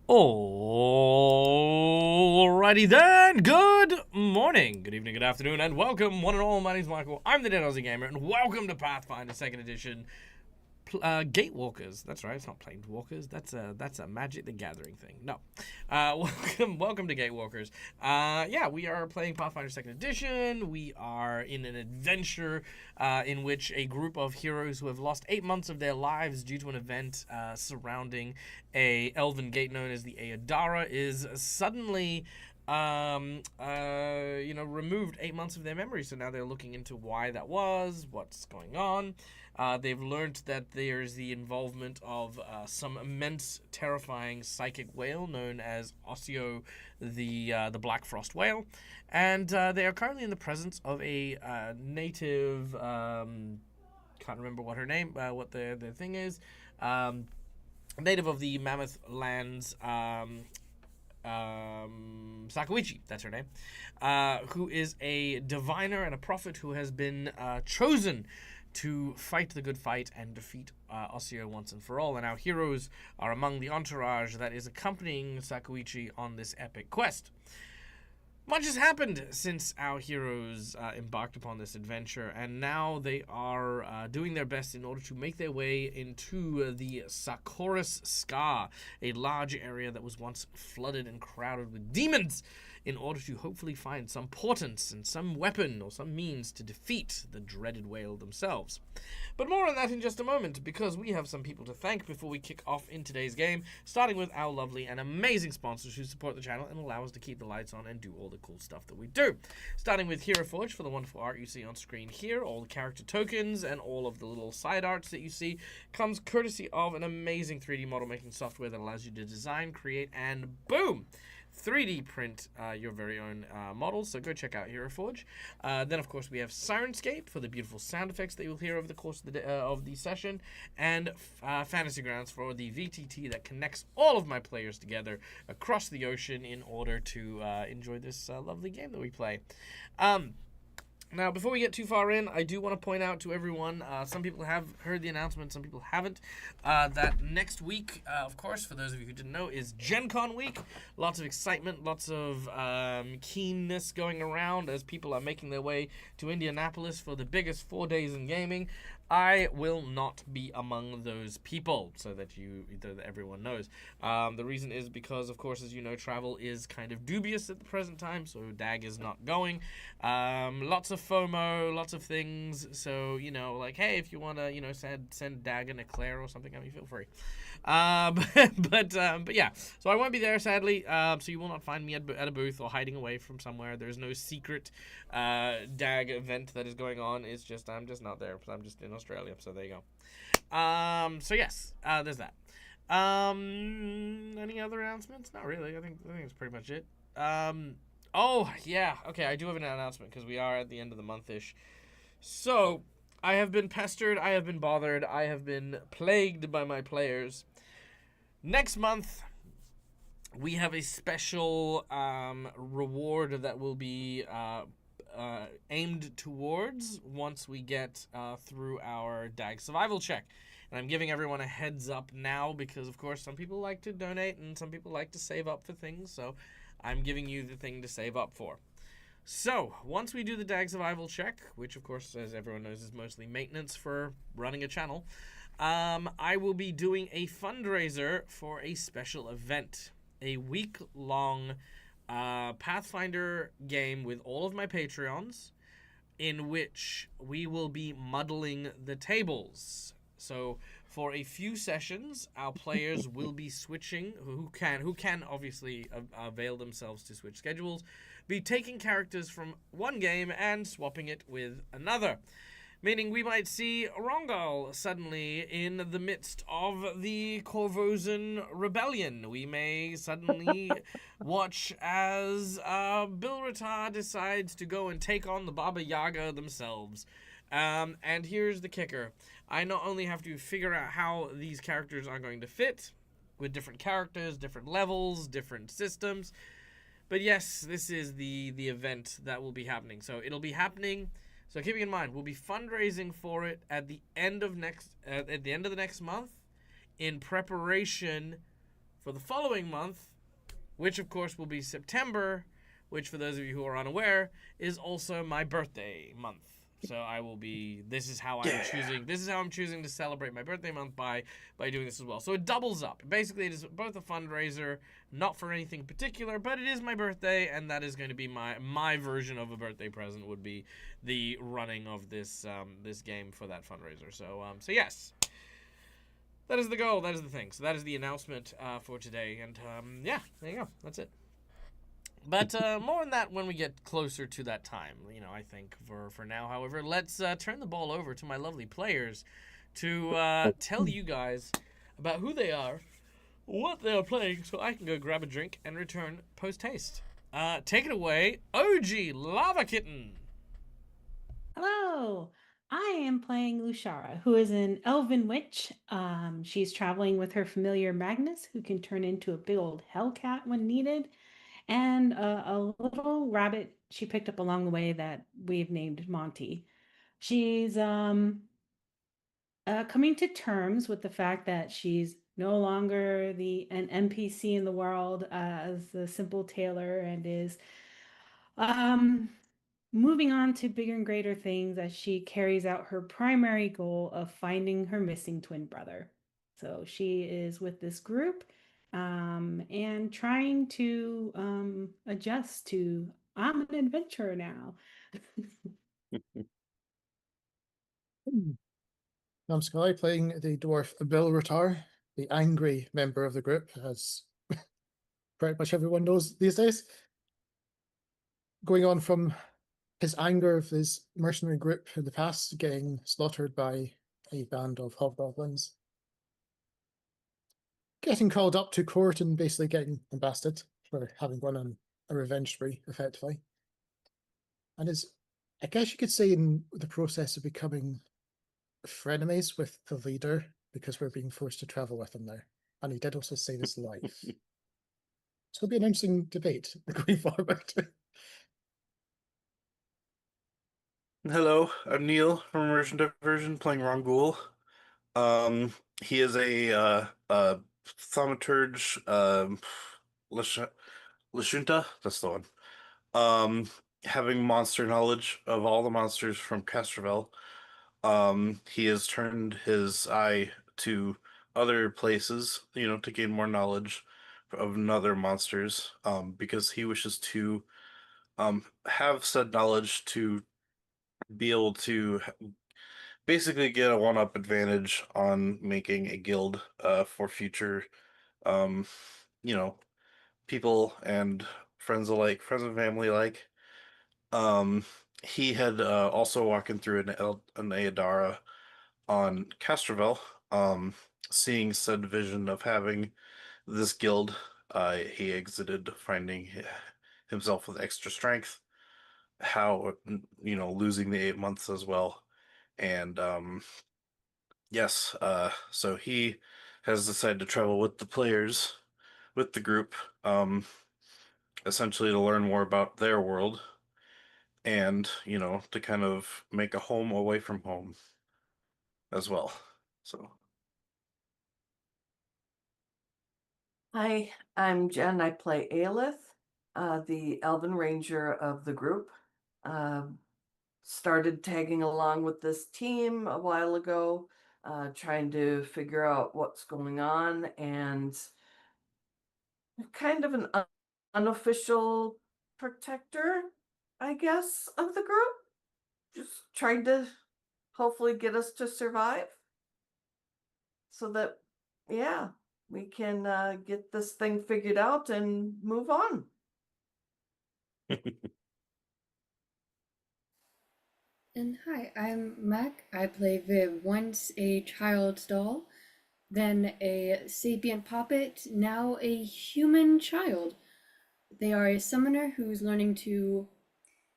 Alrighty then, good morning, good evening, good afternoon, and welcome one and all. My name's Michael, I'm the Dead Aussie Gamer, and welcome to Pathfinder 2nd Edition, Gatewalkers. That's right, it's not Planeswalkers, that's a Magic the Gathering thing. No. Welcome to Gatewalkers. Yeah, we are playing Pathfinder 2nd Edition. We are in an adventure in which a group of heroes who have lost 8 months of their lives due to an event surrounding a elven gate known as the Aodara is suddenly removed 8 months of their memory. So now they're looking into why that was, what's going on. They've learned that there's the involvement of some immense, terrifying psychic whale known as Osseo, the Black Frost whale, and they are currently in the presence of a native. Can't remember what her name, what the thing is. Native of the Mammoth Lands. Sakuichi, that's her name, who is a diviner and a prophet who has been chosen to fight the good fight and defeat Osseo once and for all. And our heroes are among the entourage that is accompanying Sakuichi on this epic quest. Much has happened since our heroes embarked upon this adventure, and now they are doing their best in order to make their way into the Sakoris Scar, a large area that was once flooded and crowded with demons, in order to hopefully find some portents and some weapon or some means to defeat the dreaded whale themselves. But more on that in just a moment, because we have some people to thank before we kick off in today's game, starting with our lovely and amazing sponsors who support the channel and allow us to keep the lights on and do all the cool stuff that we do. Starting with Hero Forge for the wonderful art you see on screen here. All the character tokens and all of the little side arts that you see comes courtesy of an amazing 3D model making software that allows you to design, create, and boom! 3D print your very own models, so go check out Hero Forge. Then, of course, we have Sirenscape for the beautiful sound effects that you'll hear over the course of the session, and Fantasy Grounds for the VTT that connects all of my players together across the ocean in order to enjoy this lovely game that we play. Now, before we get too far in, I do want to point out to everyone, some people have heard the announcement, some people haven't, that next week, of course, for those of you who didn't know, is Gen Con week. Lots of excitement, lots of keenness going around as people are making their way to Indianapolis for the biggest 4 days in gaming. I will not be among those people, so that everyone knows. The reason is because, of course, as you know, travel is kind of dubious at the present time, so DAG is not going. Lots of FOMO, lots of things, so, like, hey, if you want to, send DAG an eclair or something, feel free. But yeah, so I won't be there, sadly, so you will not find me at a booth or hiding away from somewhere. There's no secret DAG event that is going on. It's just, I'm just not there, because I'm just in Australia, so there you go. So yes, there's that. Any other announcements? Not really. I think it's pretty much it. Oh yeah, okay. I do have an announcement because we are at the end of the month-ish. So I have been pestered. I have been bothered. I have been plagued by my players. Next month, we have a special reward that will be aimed towards once we get through our DAG survival check. And I'm giving everyone a heads up now because, of course, some people like to donate and some people like to save up for things. So I'm giving you the thing to save up for. So once we do the DAG survival check, which, of course, as everyone knows, is mostly maintenance for running a channel, I will be doing a fundraiser for a special event, a week-long Pathfinder game with all of my Patreons, in which we will be muddling the tables. So for a few sessions, our players will be switching, who can obviously avail themselves to switch schedules, be taking characters from one game and swapping it with another. Meaning we might see Rongal suddenly in the midst of the Corvosan rebellion. We may suddenly watch as Bilratar decides to go and take on the Baba Yaga themselves. And here's the kicker. I not only have to figure out how these characters are going to fit, with different characters, different levels, different systems, but yes, this is the event that will be happening. So it'll be happening... So keeping in mind, we'll be fundraising for it at the end of the next month, in preparation for the following month, which of course will be September, which for those of you who are unaware is also my birthday month. So I will be. This is how I'm choosing. This is how I'm choosing to celebrate my birthday month by doing this as well. So it doubles up. Basically, it is both a fundraiser, not for anything particular, but it is my birthday, and that is going to be my version of a birthday present. Would be the running of this this game for that fundraiser. So yes, that is the goal. That is the thing. So that is the announcement for today. And yeah, there you go. That's it. But more on that when we get closer to that time. I think for now, however, let's turn the ball over to my lovely players to tell you guys about who they are, what they are playing, so I can go grab a drink and return post-haste. Take it away, OG Lava Kitten. Hello, I am playing Lushara, who is an elven witch. She's traveling with her familiar Magnus, who can turn into a big old hellcat when needed, and a little rabbit she picked up along the way that we've named Monty. She's coming to terms with the fact that she's no longer an NPC in the world as the simple tailor and is um, moving on to bigger and greater things as she carries out her primary goal of finding her missing twin brother. So she is with this group and trying to adjust to I'm an adventurer now. I'm Sky, playing the dwarf Bill Rotar, the angry member of the group, as pretty much everyone knows these days. Going on from his anger of his mercenary group in the past getting slaughtered by a band of hobgoblins, getting called up to court and basically getting embasted for having gone on a revenge spree, effectively. And is, I guess you could say, in the process of becoming frenemies with the leader because we're being forced to travel with him now. And he did also save his life. So it'll be an interesting debate going forward. Hello, I'm Neil from Immersion Diversion playing Rongul. He is a thaumaturge, Lashunta, that's the one. Having monster knowledge of all the monsters from Castrovel, he has turned his eye to other places, to gain more knowledge of other monsters, because he wishes to have said knowledge to be able to basically get a one-up advantage on making a guild for future um you know people and friends alike, friends and family alike. um he had also walking through an Aodara on Castrovel, seeing said vision of having this guild. He exited finding himself with extra strength, how losing the 8 months as well. And yes, so he has decided to travel with the players, with the group, essentially to learn more about their world and, to kind of make a home away from home as well. So, Hi, I'm Jen. I play Aelith, the Elven Ranger of the group. Started tagging along with this team a while ago, trying to figure out what's going on, and kind of an unofficial protector, I guess, of the group. Just trying to hopefully get us to survive so that, yeah, we can get this thing figured out and move on. And hi, I'm Mac. I play Viv, once a child's doll, then a sapient puppet, now a human child. They are a summoner who's learning to.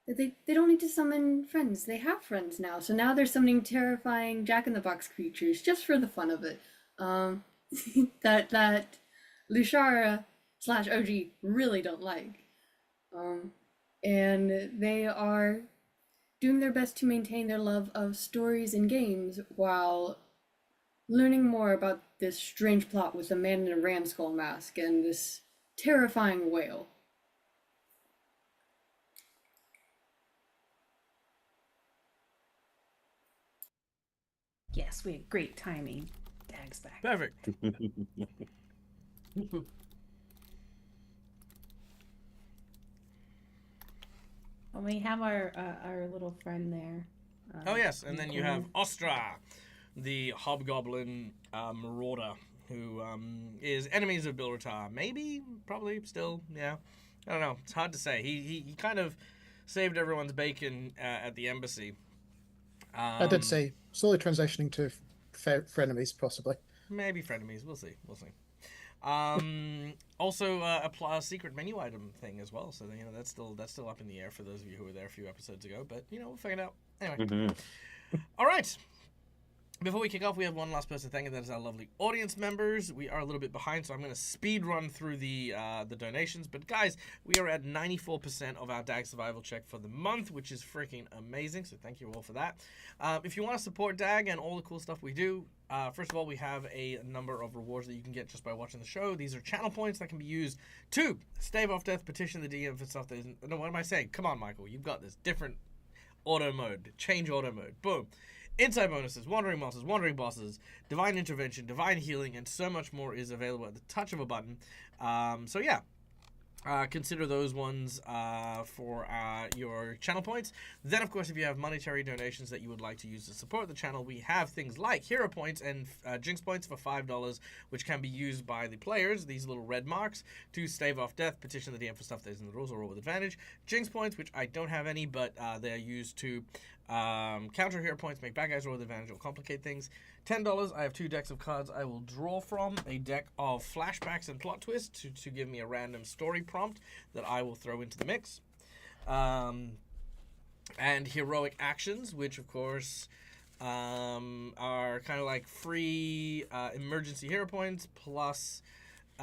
They don't need to summon friends, they have friends now. So now they're summoning terrifying Jack in the Box creatures just for the fun of it. That Lushara slash OG really don't like. And they are doing their best to maintain their love of stories and games while learning more about this strange plot with a man in a ram skull mask and this terrifying whale. Yes, we had great timing. Dag's back. Perfect. And we have our little friend there. Oh yes, and then you have Nicole. Ostra, the hobgoblin marauder, who is enemies of Bilratar. Maybe, probably, still, yeah. I don't know. It's hard to say. He kind of saved everyone's bacon at the embassy. I did say slowly transitioning to frenemies, possibly. Maybe frenemies. We'll see. We'll see. Also, a secret menu item thing as well. So you know that's still up in the air for those of you who were there a few episodes ago. But you know we'll figure it out anyway. All right. Before we kick off, we have one last person to thank, and that is our lovely audience members. We are a little bit behind, so I'm going to speed run through the donations. But guys, we are at 94% of our DAG survival check for the month, which is freaking amazing. So thank you all for that. If you want to support DAG and all the cool stuff we do, first of all, we have a number of rewards that you can get just by watching the show. These are channel points that can be used to stave off death, petition the DM for stuff that isn't... No, what am I saying? Come on, Michael. You've got this. Different auto mode. Change auto mode. Boom. Inside bonuses, wandering monsters, wandering bosses, divine intervention, divine healing, and so much more is available at the touch of a button. So yeah, consider those ones for your channel points. Then, of course, if you have monetary donations that you would like to use to support the channel, we have things like hero points and jinx points for $5, which can be used by the players, these little red marks, to stave off death, petition the DM for stuff that is in the rules or roll with advantage. Jinx points, which I don't have any, but they are used to counter hero points, make bad guys roll with advantage, or complicate things. $10, I have 2 decks of cards I will draw from. A deck of flashbacks and plot twists to give me a random story prompt that I will throw into the mix. And heroic actions, which of course are kind of like free emergency hero points plus free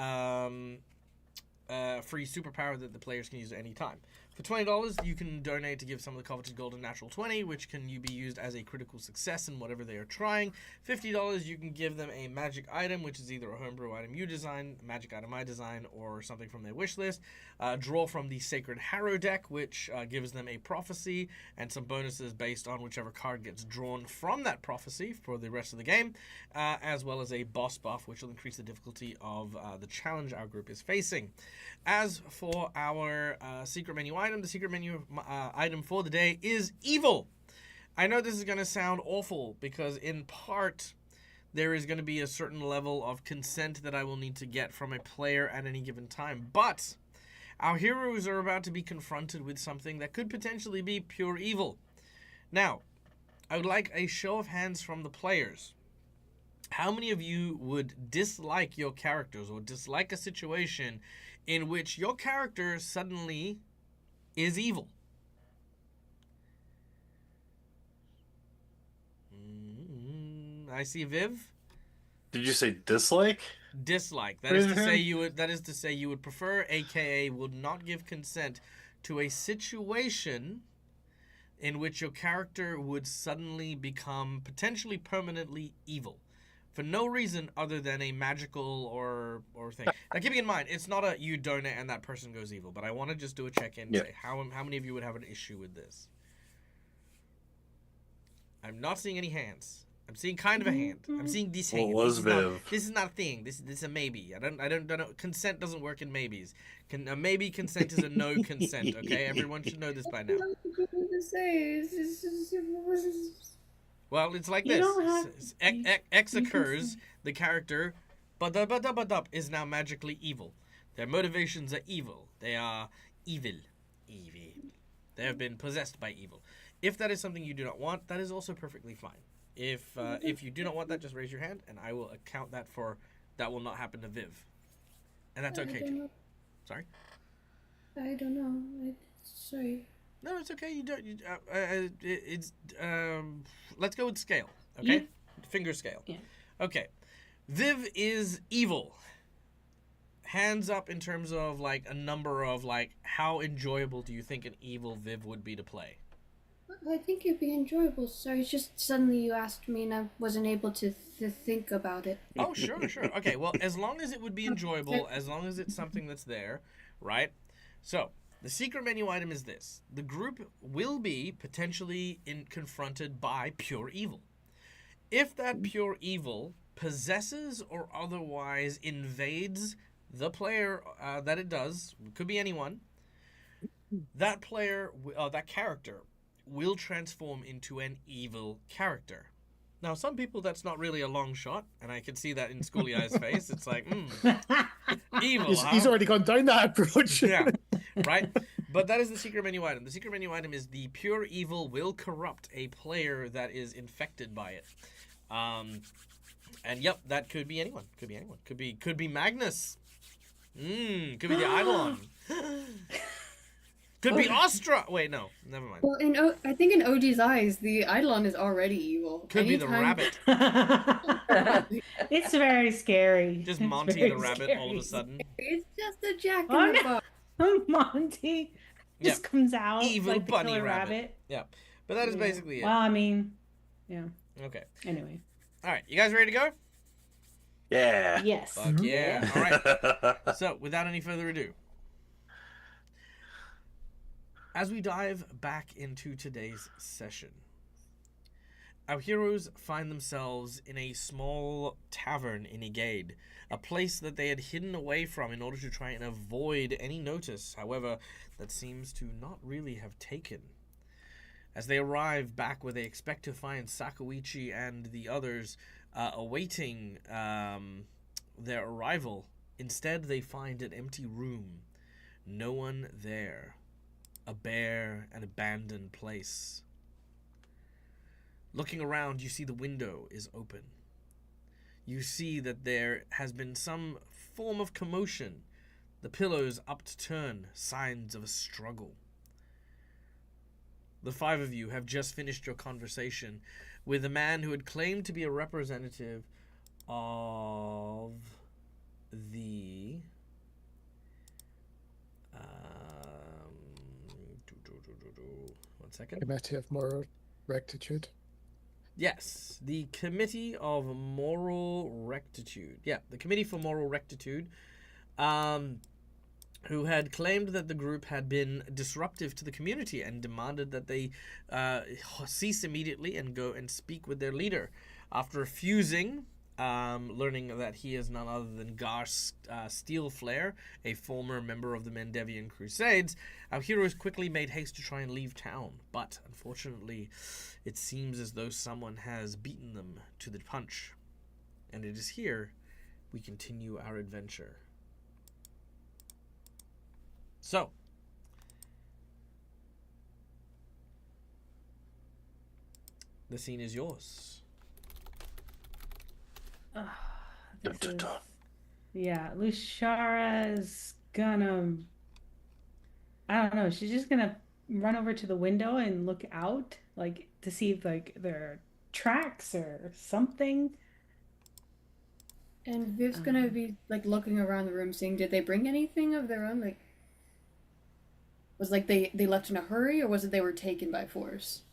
superpower that the players can use at any time. For $20, you can donate to give some of the coveted golden natural 20, which can be used as a critical success in whatever they are trying. $50, you can give them a magic item, which is either a homebrew item you design, a magic item I design, or something from their wish list. Draw from the Sacred Harrow deck, which gives them a prophecy and some bonuses based on whichever card gets drawn from that prophecy for the rest of the game, as well as a boss buff, which will increase the difficulty of the challenge our group is facing. As for our secret menu item, the secret menu item for the day is evil. I know this is going to sound awful because in part there is going to be a certain level of consent that I will need to get from a player at any given time, but our heroes are about to be confronted with something that could potentially be pure evil. Now, I would like a show of hands from the players. How many of you would dislike your characters or dislike a situation in which your character suddenly is evil? I see Viv. Did you say dislike? Dislike. That is to say you would. That is to say you would prefer, aka would not give consent to a situation in which your character would suddenly become potentially permanently evil. For no reason other than a magical or thing. Now, keeping in mind, it's not a you donate and that person goes evil, but I want to just do a check-in and say, how many of you would have an issue with this? I'm not seeing any hands. I'm seeing kind of a hand. I'm seeing this hand. What was Viv? This is not a thing. This is a maybe. I don't know. Consent doesn't work in maybes. A maybe consent is a no consent, okay? Everyone should know this by now. Well, it's like this. X occurs, the character, but is now magically evil. Their motivations are evil. They are evil. Evil. They have been possessed by evil. If that is something you do not want, that is also perfectly fine. If you do not want that, just raise your hand, and I will account that for that will not happen to Viv. And that's okay, too. Sorry? I don't know. Sorry. No, it's okay. You don't. Let's go with scale. Okay, finger scale. Yeah. Okay, Viv is evil. Hands up in terms of like a number of like how enjoyable do you think an evil Viv would be to play? I think it'd be enjoyable. Sorry, it's just suddenly you asked me and I wasn't able to think about it. Oh, sure. Okay, well, as long as it would be enjoyable, as long as it's something that's there, right? So, the secret menu item is this. The group will be potentially confronted by pure evil. If that pure evil possesses or otherwise invades the player that it does, could be anyone, that player, that character, will transform into an evil character. Now, some people, that's not really a long shot, and I can see that in Schooly Eye's face. It's like, evil, He's already gone down that approach. Yeah, right? But that is the secret menu item. The secret menu item is the pure evil will corrupt a player that is infected by it. And yep, that could be anyone. Could be anyone. Could be Magnus. Could be the Eidolon. Could be Astra. Wait, no, never mind. Well, I think in OG's eyes, the Eidolon is already evil. Could be the rabbit. It's very scary. Just It's Monty very the rabbit scary. all of a sudden. It's just a jack Oh, in the no. box. Monty just comes out Evil like the bunny killer rabbit. Yeah, but that is Yeah. basically it. Well, I mean, yeah. Okay. Anyway. All right, you guys ready to go? Yeah. Yes. Fuck yeah. All right. So, without any further ado, as we dive back into today's session, our heroes find themselves in a small tavern in Egade, a place that they had hidden away from in order to try and avoid any notice, however, that seems to not really have taken. As they arrive back where they expect to find Sakuichi and the others awaiting their arrival, instead they find an empty room. No one there. A bare and abandoned place. Looking around, you see the window is open. You see that there has been some form of commotion. The pillows up to turn, signs of a struggle. The five of you have just finished your conversation with a man who had claimed to be a representative of the one second. Committee of Moral Rectitude. Yes, the Committee of Moral Rectitude. Yeah, the Committee for Moral Rectitude, who had claimed that the group had been disruptive to the community and demanded that they cease immediately and go and speak with their leader. After refusing, learning that he is none other than Gar Steelflare, a former member of the Mendevian Crusades, our heroes quickly made haste to try and leave town. But, unfortunately, it seems as though someone has beaten them to the punch. And it is here we continue our adventure. So, the scene is yours. This is, yeah, Lushara's gonna, I don't know, she's just gonna run over to the window and look out, like, to see if, like, there are tracks or something. And Viv's gonna be, like, looking around the room, seeing, did they bring anything of their own? Like, was, like, they left in a hurry, or was it they were taken by force?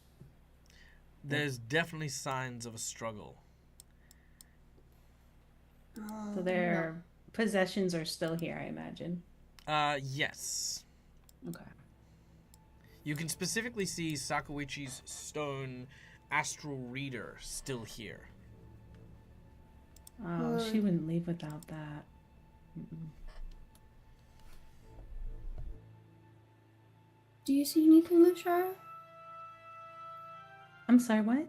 There's definitely signs of a struggle. So their possessions are still here, I imagine. Yes. Okay. You can specifically see Sakuichi's stone astral reader still here. Oh, she wouldn't leave without that. Do you see anything, Lushara? I'm sorry, what?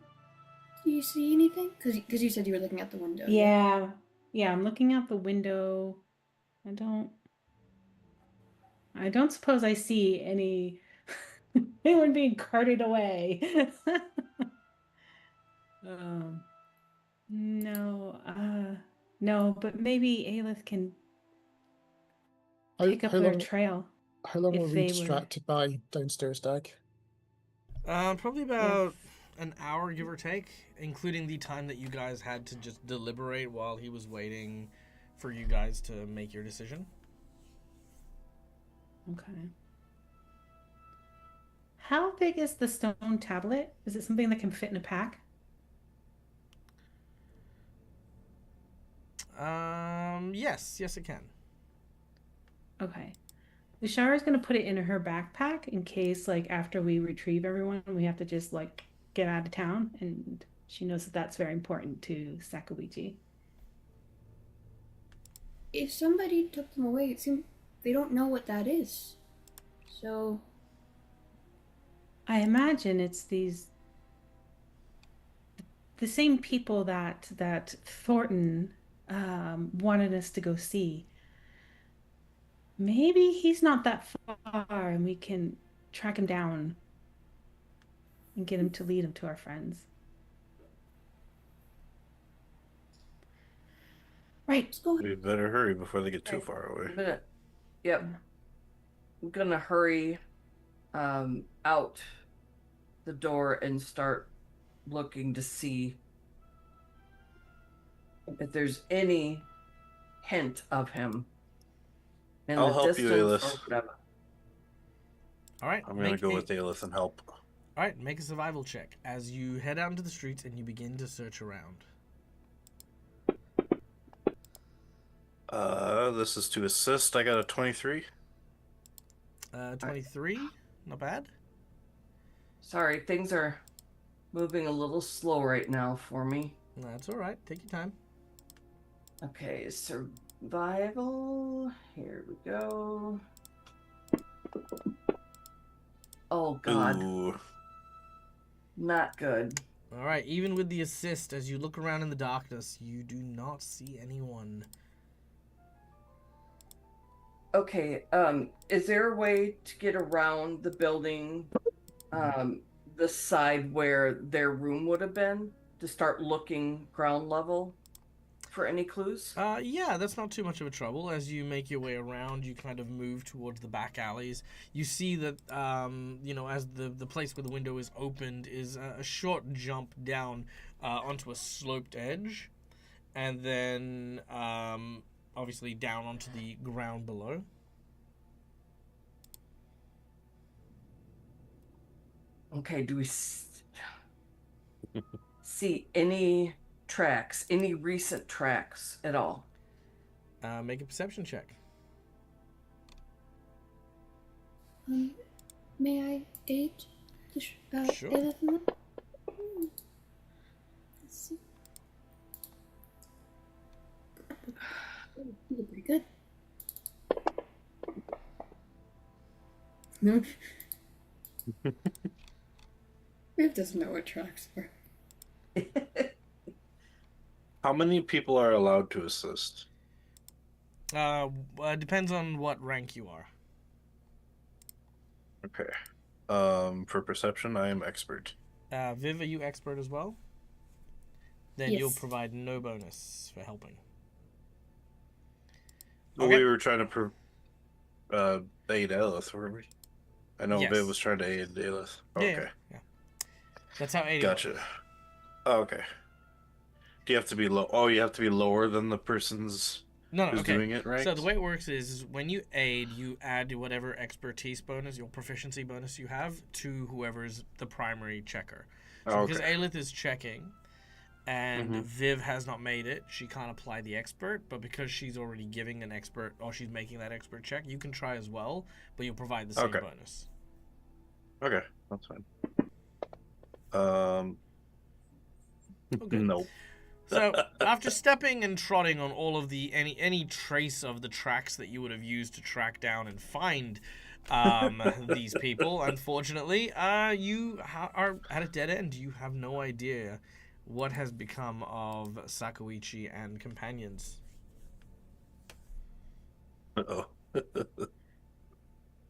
Do you see anything? Because you said you were looking out the window. Yeah. Yeah, I'm looking out the window. I don't suppose I see anyone being carted away. No, but maybe Aelith can pick up their trail. How long if were they we were- distracted by downstairs, Dag? Probably about an hour, give or take, including the time that you guys had to just deliberate while he was waiting for you guys to make your decision. Okay. How big is the stone tablet? Is it something that can fit in a pack? Yes, it can. Okay. Ishara's gonna put it in her backpack in case, like, after we retrieve everyone, we have to just like get out of town, and she knows that that's very important to Sakawichi. If somebody took them away, it seems they don't know what that is. So I imagine it's the same people that Thornton wanted us to go see. Maybe he's not that far, and we can track him down and get him to lead him to our friends. Right. let's go. We better hurry before they get too Okay. far away. Yep. I'm gonna hurry out the door and start looking to see if there's any hint of him in I'll the help you, distance or Alis. whatever. All right. I'm gonna go with Aelith and help. All right, make a survival check as you head out into the streets and you begin to search around. This is to assist. I got a 23. 23, not bad. Sorry, things are moving a little slow right now for me. That's all right. Take your time. Okay, survival. Here we go. Oh god, Ooh. not good. All right, even with the assist, as you look around in the darkness, you do not see anyone. Okay, is there a way to get around the building, the side where their room would have been, to start looking ground level for any clues? Yeah, that's not too much of a trouble. As you make your way around, you kind of move towards the back alleys. You see that, as the place where the window is opened is a short jump down onto a sloped edge, and then obviously down onto the ground below. Okay, do we see any tracks, any recent tracks at all? Make a perception check. May I aid the Sure. Aelith in that? Let's see. You did pretty good. No. Viv doesn't know what tracks are. How many people are allowed to assist? Depends on what rank you are. Okay. For perception, I am expert. Viv, are you expert as well? Then you'll Yes. provide no bonus for helping. Well, Okay. we were trying to aid Aelith, were we? I know Yes. Viv was trying to aid Aelith. Okay. Yeah. That's how 80 Gotcha. works. Oh, okay. Do you have to be low? Oh, you have to be lower than the person's No, who's okay. doing it, right? So the way it works is when you aid, you add whatever expertise bonus, your proficiency bonus you have, to whoever's the primary checker. So Oh, because okay. Aelith is checking, and Mhm. Viv has not made it, she can't apply the expert, but because she's already giving an expert, or she's making that expert check, you can try as well, but you'll provide the same Okay. bonus. Okay, that's fine. Okay. Nope. So after stepping and trotting on all of the any trace of the tracks that you would have used to track down and find these people, unfortunately, you are at a dead end. You have no idea what has become of Sakawichi and companions. Uh-oh.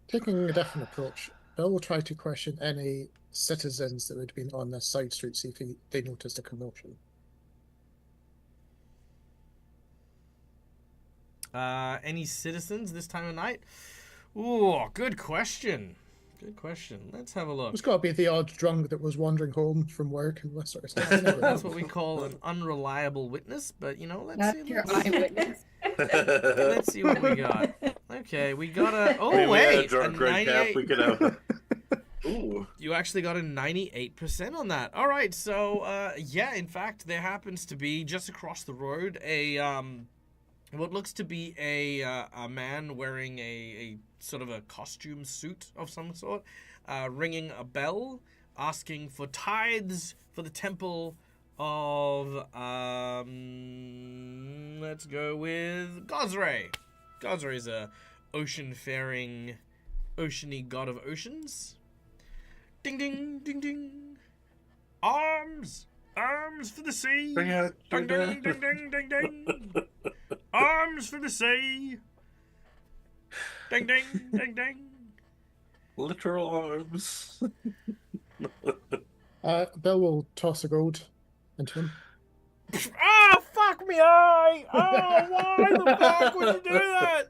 Taking a different approach, Bill will try to question any citizens that would have been on this side street, see if they noticed a commotion. Any citizens this time of night? Ooh, good question. Good question. Let's have a look. There's got to be the odd drunk that was wandering home from work and this sort of stuff. You never That's know. what we call an unreliable witness, but let's Not see. your Let's see. eyewitness. Let's see what we got. Okay, we got a. Oh We had a wait, drunk red cap. 98. We could have. Ooh. You actually got a 98% on that. All right, so yeah, in fact, there happens to be just across the road a what looks to be a man wearing a sort of a costume suit of some sort, ringing a bell, asking for tithes for the temple of let's go with Gosray. Gosray is a ocean-faring, oceany god of oceans. Ding ding ding ding. Arms for the sea. Bring out Ding your ding ding ding ding ding. Arms for the sea. Ding ding ding ding. literal arms. Bill will toss a gold into him. Ah, fuck me eye! Oh, why the fuck would you do that?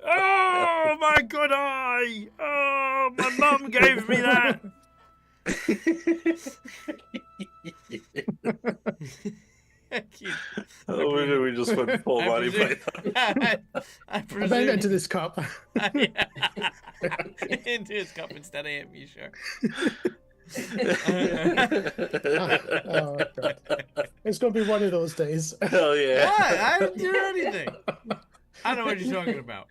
Oh, my good eye! Oh, my mum gave me that. Cute. Oh, where did we just put full I body presume- python? I I bet presume into this cup. Yeah. Into his cup instead of him, you sure? Oh, God. It's going to be one of those days. Hell yeah. What? I didn't do anything. I don't know what you're talking about.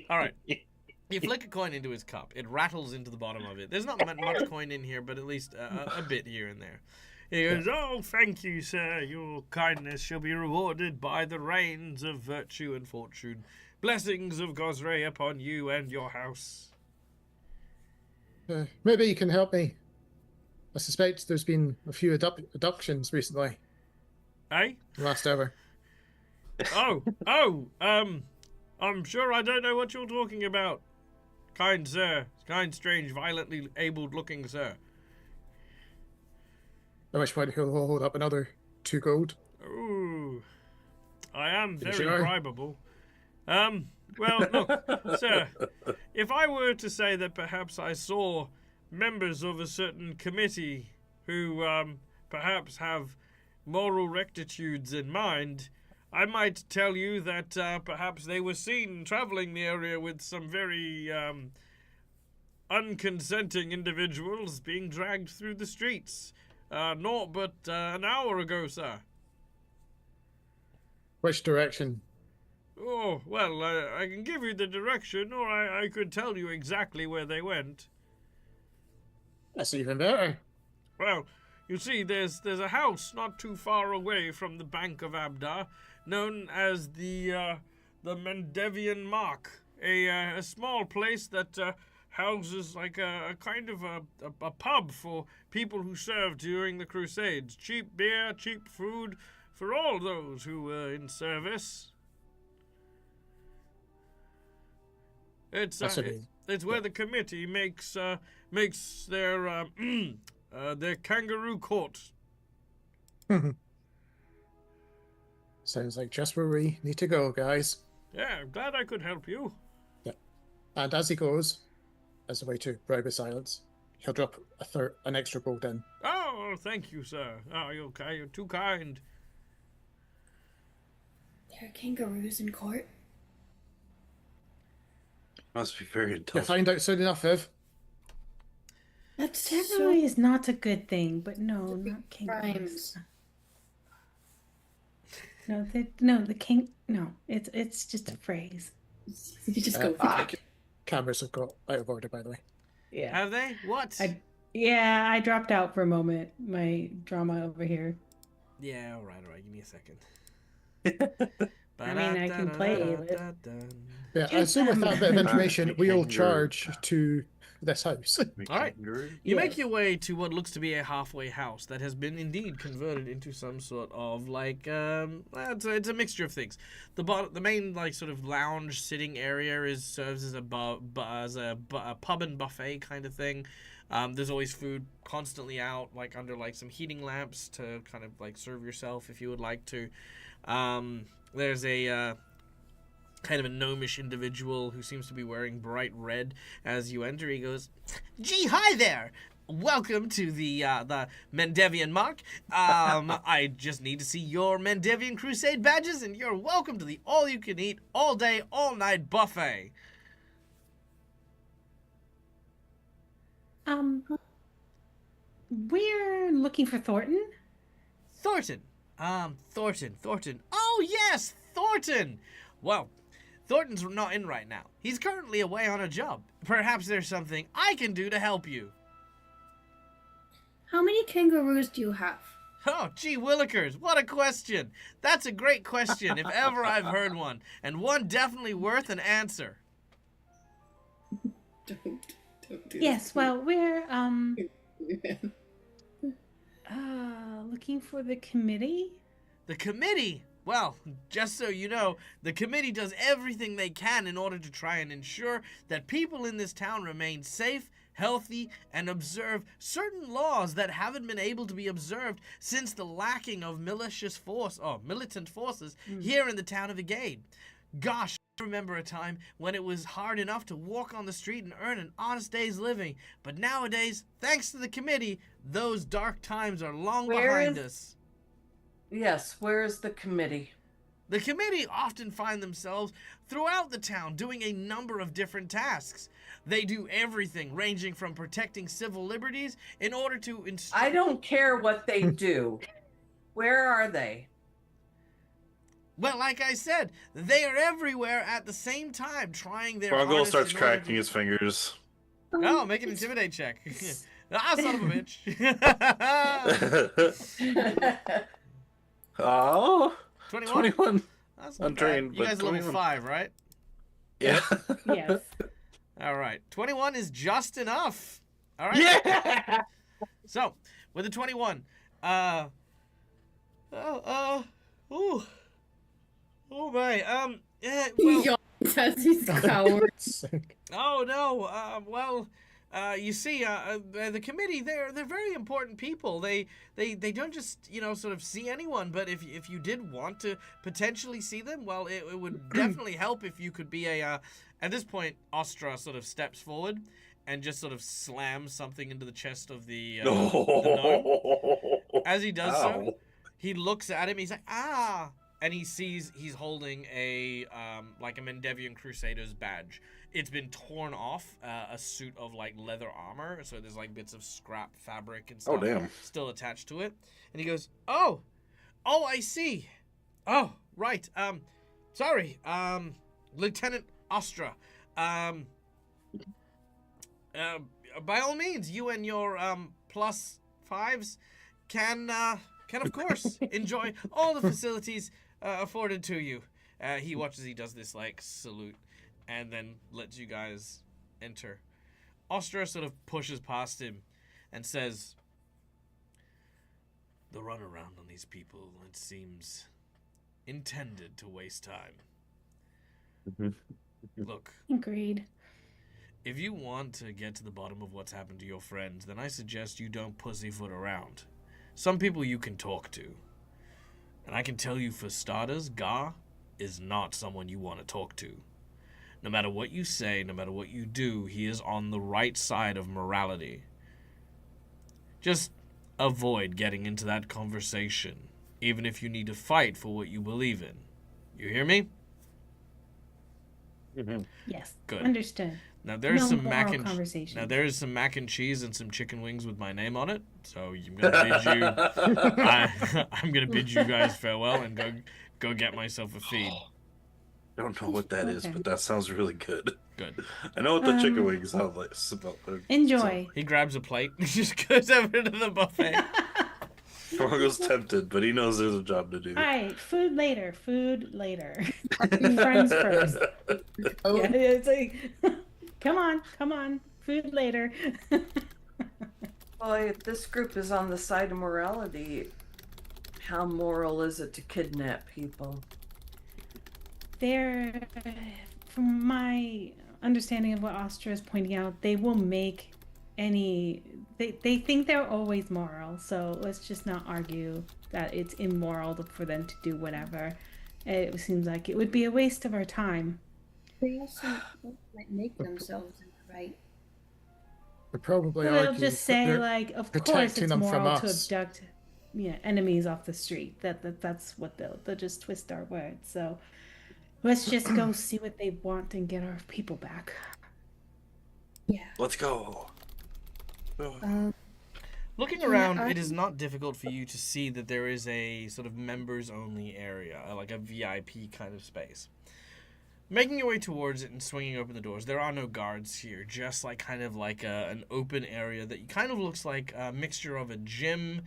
All right. You flick a coin into his cup. It rattles into the bottom of it. There's not much coin in here, but at least a bit here and there. He goes, "Oh, thank you, sir. Your kindness shall be rewarded by the rains of virtue and fortune. Blessings of Gosray upon you and your house." Maybe you can help me. I suspect there's been a few abductions recently. Eh? Last hour. I'm sure I don't know what you're talking about. Kind sir. Kind, strange, violently abled-looking sir. At which point he'll hold up another 2 gold. Ooh. I am You very sure? bribable. Well, look, sir, if I were to say that perhaps I saw members of a certain committee who, perhaps have moral rectitudes in mind, I might tell you that, perhaps they were seen traveling the area with some very, unconsenting individuals being dragged through the streets. Not but an hour ago, sir. Which direction? Oh, well, I can give you the direction, or I could tell you exactly where they went. That's even better. Well, you see, there's a house not too far away from the Bank of Abdar, known as the Mendevian Mark, a small place that houses like a kind of a pub for people who served during the Crusades. Cheap beer, cheap food for all those who were in service. It's That's a it's where the committee makes their their kangaroo court. Sounds like just where we need to go, guys. Yeah, I'm glad I could help you. And as he goes, as a way to bribe his silence, he'll drop an extra gold in. Oh, thank you, sir. Oh, you're okay. You're too kind. There are kangaroos in court. Must be very You'll intelligent. find out soon enough, Viv. That's Technically is not a good thing, but no, not rhymes. kangaroos. No, it's just a phrase. You just go. Cameras have got out of order, by the way. Yeah. Have they? What? I dropped out for a moment. My drama over here. Yeah, all right. Give me a second. I mean, I can play with- Yeah, I assume with that bit of information, we'll charge to this house. All right. You make your way to what looks to be a halfway house that has been indeed converted into some sort of like it's a mixture of things. The main like sort of lounge sitting area serves as a pub and buffet kind of thing. There's always food constantly out, like under like some heating lamps to kind of like serve yourself if you would like to. There's a kind of a gnomish individual who seems to be wearing bright red. As you enter, he goes, "Gee, hi there! Welcome to the Mendevian Mark. I just need to see your Mendevian Crusade badges, and you're welcome to the all-you-can-eat, all-day, all-night buffet." We're looking for Thornton. Thornton. Thornton. Oh, yes, Thornton. Well, Thornton's not in right now. He's currently away on a job. Perhaps there's something I can do to help you. How many kangaroos do you have? Oh, gee willikers, what a question. That's a great question, if ever I've heard one, and one definitely worth an answer. Don't do Yes, this. well, we're looking for the committee. The committee? Well, just so you know, the committee does everything they can in order to try and ensure that people in this town remain safe, healthy, and observe certain laws that haven't been able to be observed since the lacking of militant forces here in the town of Agade. Gosh, I remember a time when it was hard enough to walk on the street and earn an honest day's living, but nowadays, thanks to the committee, those dark times are long behind us. Yes, where is the committee? The committee often find themselves throughout the town doing a number of different tasks. They do everything ranging from protecting civil liberties in order to... I don't care what they do. Where are they? Well, like I said, they are everywhere at the same time trying their Brongo hardest starts in order cracking to... his fingers. Oh, make an intimidate check. Ah, son of a bitch. Oh, 21? 21. That's not Untrained, bad. You but guys are level 21. 5, right? Yeah. Yes. All right. 21 is just enough. All right. Yeah. So, with the 21, ooh. Oh my, yeah, well, Yawns as he's coward. oh no, you see, the committee, they're very important people. They don't just, sort of see anyone, but if you did want to potentially see them, well, it would definitely help if you could be at this point, Ostra sort of steps forward and just sort of slams something into the chest of the gnome. As he does so, he looks at him, he's like, ah, and he sees he's holding a like a Mendevian Crusader's badge. It's been torn off, a suit of like leather armor, so there's like bits of scrap fabric and stuff Oh, damn. still attached to it. And he goes, oh, I see. Oh, right. Sorry, Lieutenant Ostra. By all means, you and your +5s can of course enjoy all the facilities afforded to you. He watches, he does this like salute and then lets you guys enter. Ostra sort of pushes past him and says, the runaround on these people, it seems intended to waste time. Look, Agreed. if you want to get to the bottom of what's happened to your friends, then I suggest you don't pussyfoot around. Some people you can talk to. And I can tell you for starters, Gar is not someone you want to talk to. No matter what you say, no matter what you do, he is on the right side of morality. Just avoid getting into that conversation, even if you need to fight for what you believe in. You hear me? Yes. Good. Understood. Now there's No some moral conversation. Now there is some mac and cheese and some chicken wings with my name on it. So I'm gonna bid you. I'm gonna bid you guys farewell and go get myself a feed. Don't know what that is, Okay. but that sounds really good. Good. I know what the chicken wings sound like. Enjoy. He grabs a plate and just goes over to the buffet. Brongo's tempted, but he knows there's a job to do. All right, food later. Food later. Friends first. Oh, Yeah, it's like, come on. Food later. Boy, if this group is on the side of morality, how moral is it to kidnap people? They're, from my understanding of what Ostra is pointing out, they will make any. They think they're always moral, so let's just not argue that it's immoral for them to do whatever. It seems like it would be a waste of our time. they also might make themselves in the right. They're probably They'll argue just that say they're like, of course protecting it's them from moral to us. abduct, enemies off the street. That's what they'll just twist our words. So let's just go see what they want and get our people back. Yeah. Let's go. Looking Yeah, around, I- it is not difficult for you to see that there is a sort of members-only area, like a VIP kind of space. Making your way towards it and swinging open the doors, there are no guards here, just like kind of like an open area that kind of looks like a mixture of a gym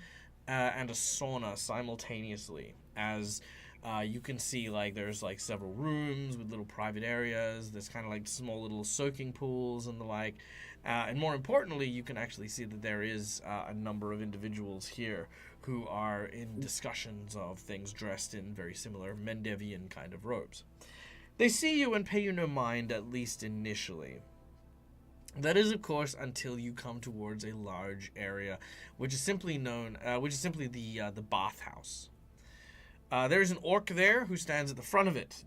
and a sauna simultaneously. As you can see, like there's like several rooms with little private areas. There's kind of like small little soaking pools and the like. And more importantly, you can actually see that there is a number of individuals here who are in discussions of things dressed in very similar Mendevian kind of robes. They see you and pay you no mind, at least initially. That is, of course, until you come towards a large area, which is simply the bathhouse. There is an orc there who stands at the front of it.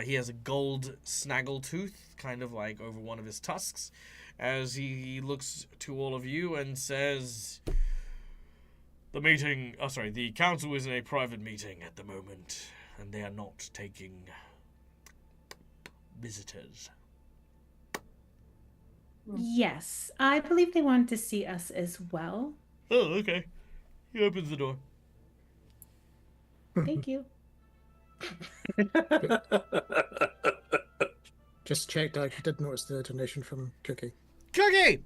He has a gold snaggletooth, kind of like over one of his tusks, as he looks to all of you and says, the council is in a private meeting at the moment, and they are not taking visitors. Yes, I believe they wanted to see us as well. Oh, okay. He opens the door. Thank you. Just checked. I did notice the donation from Cookie. Cookie!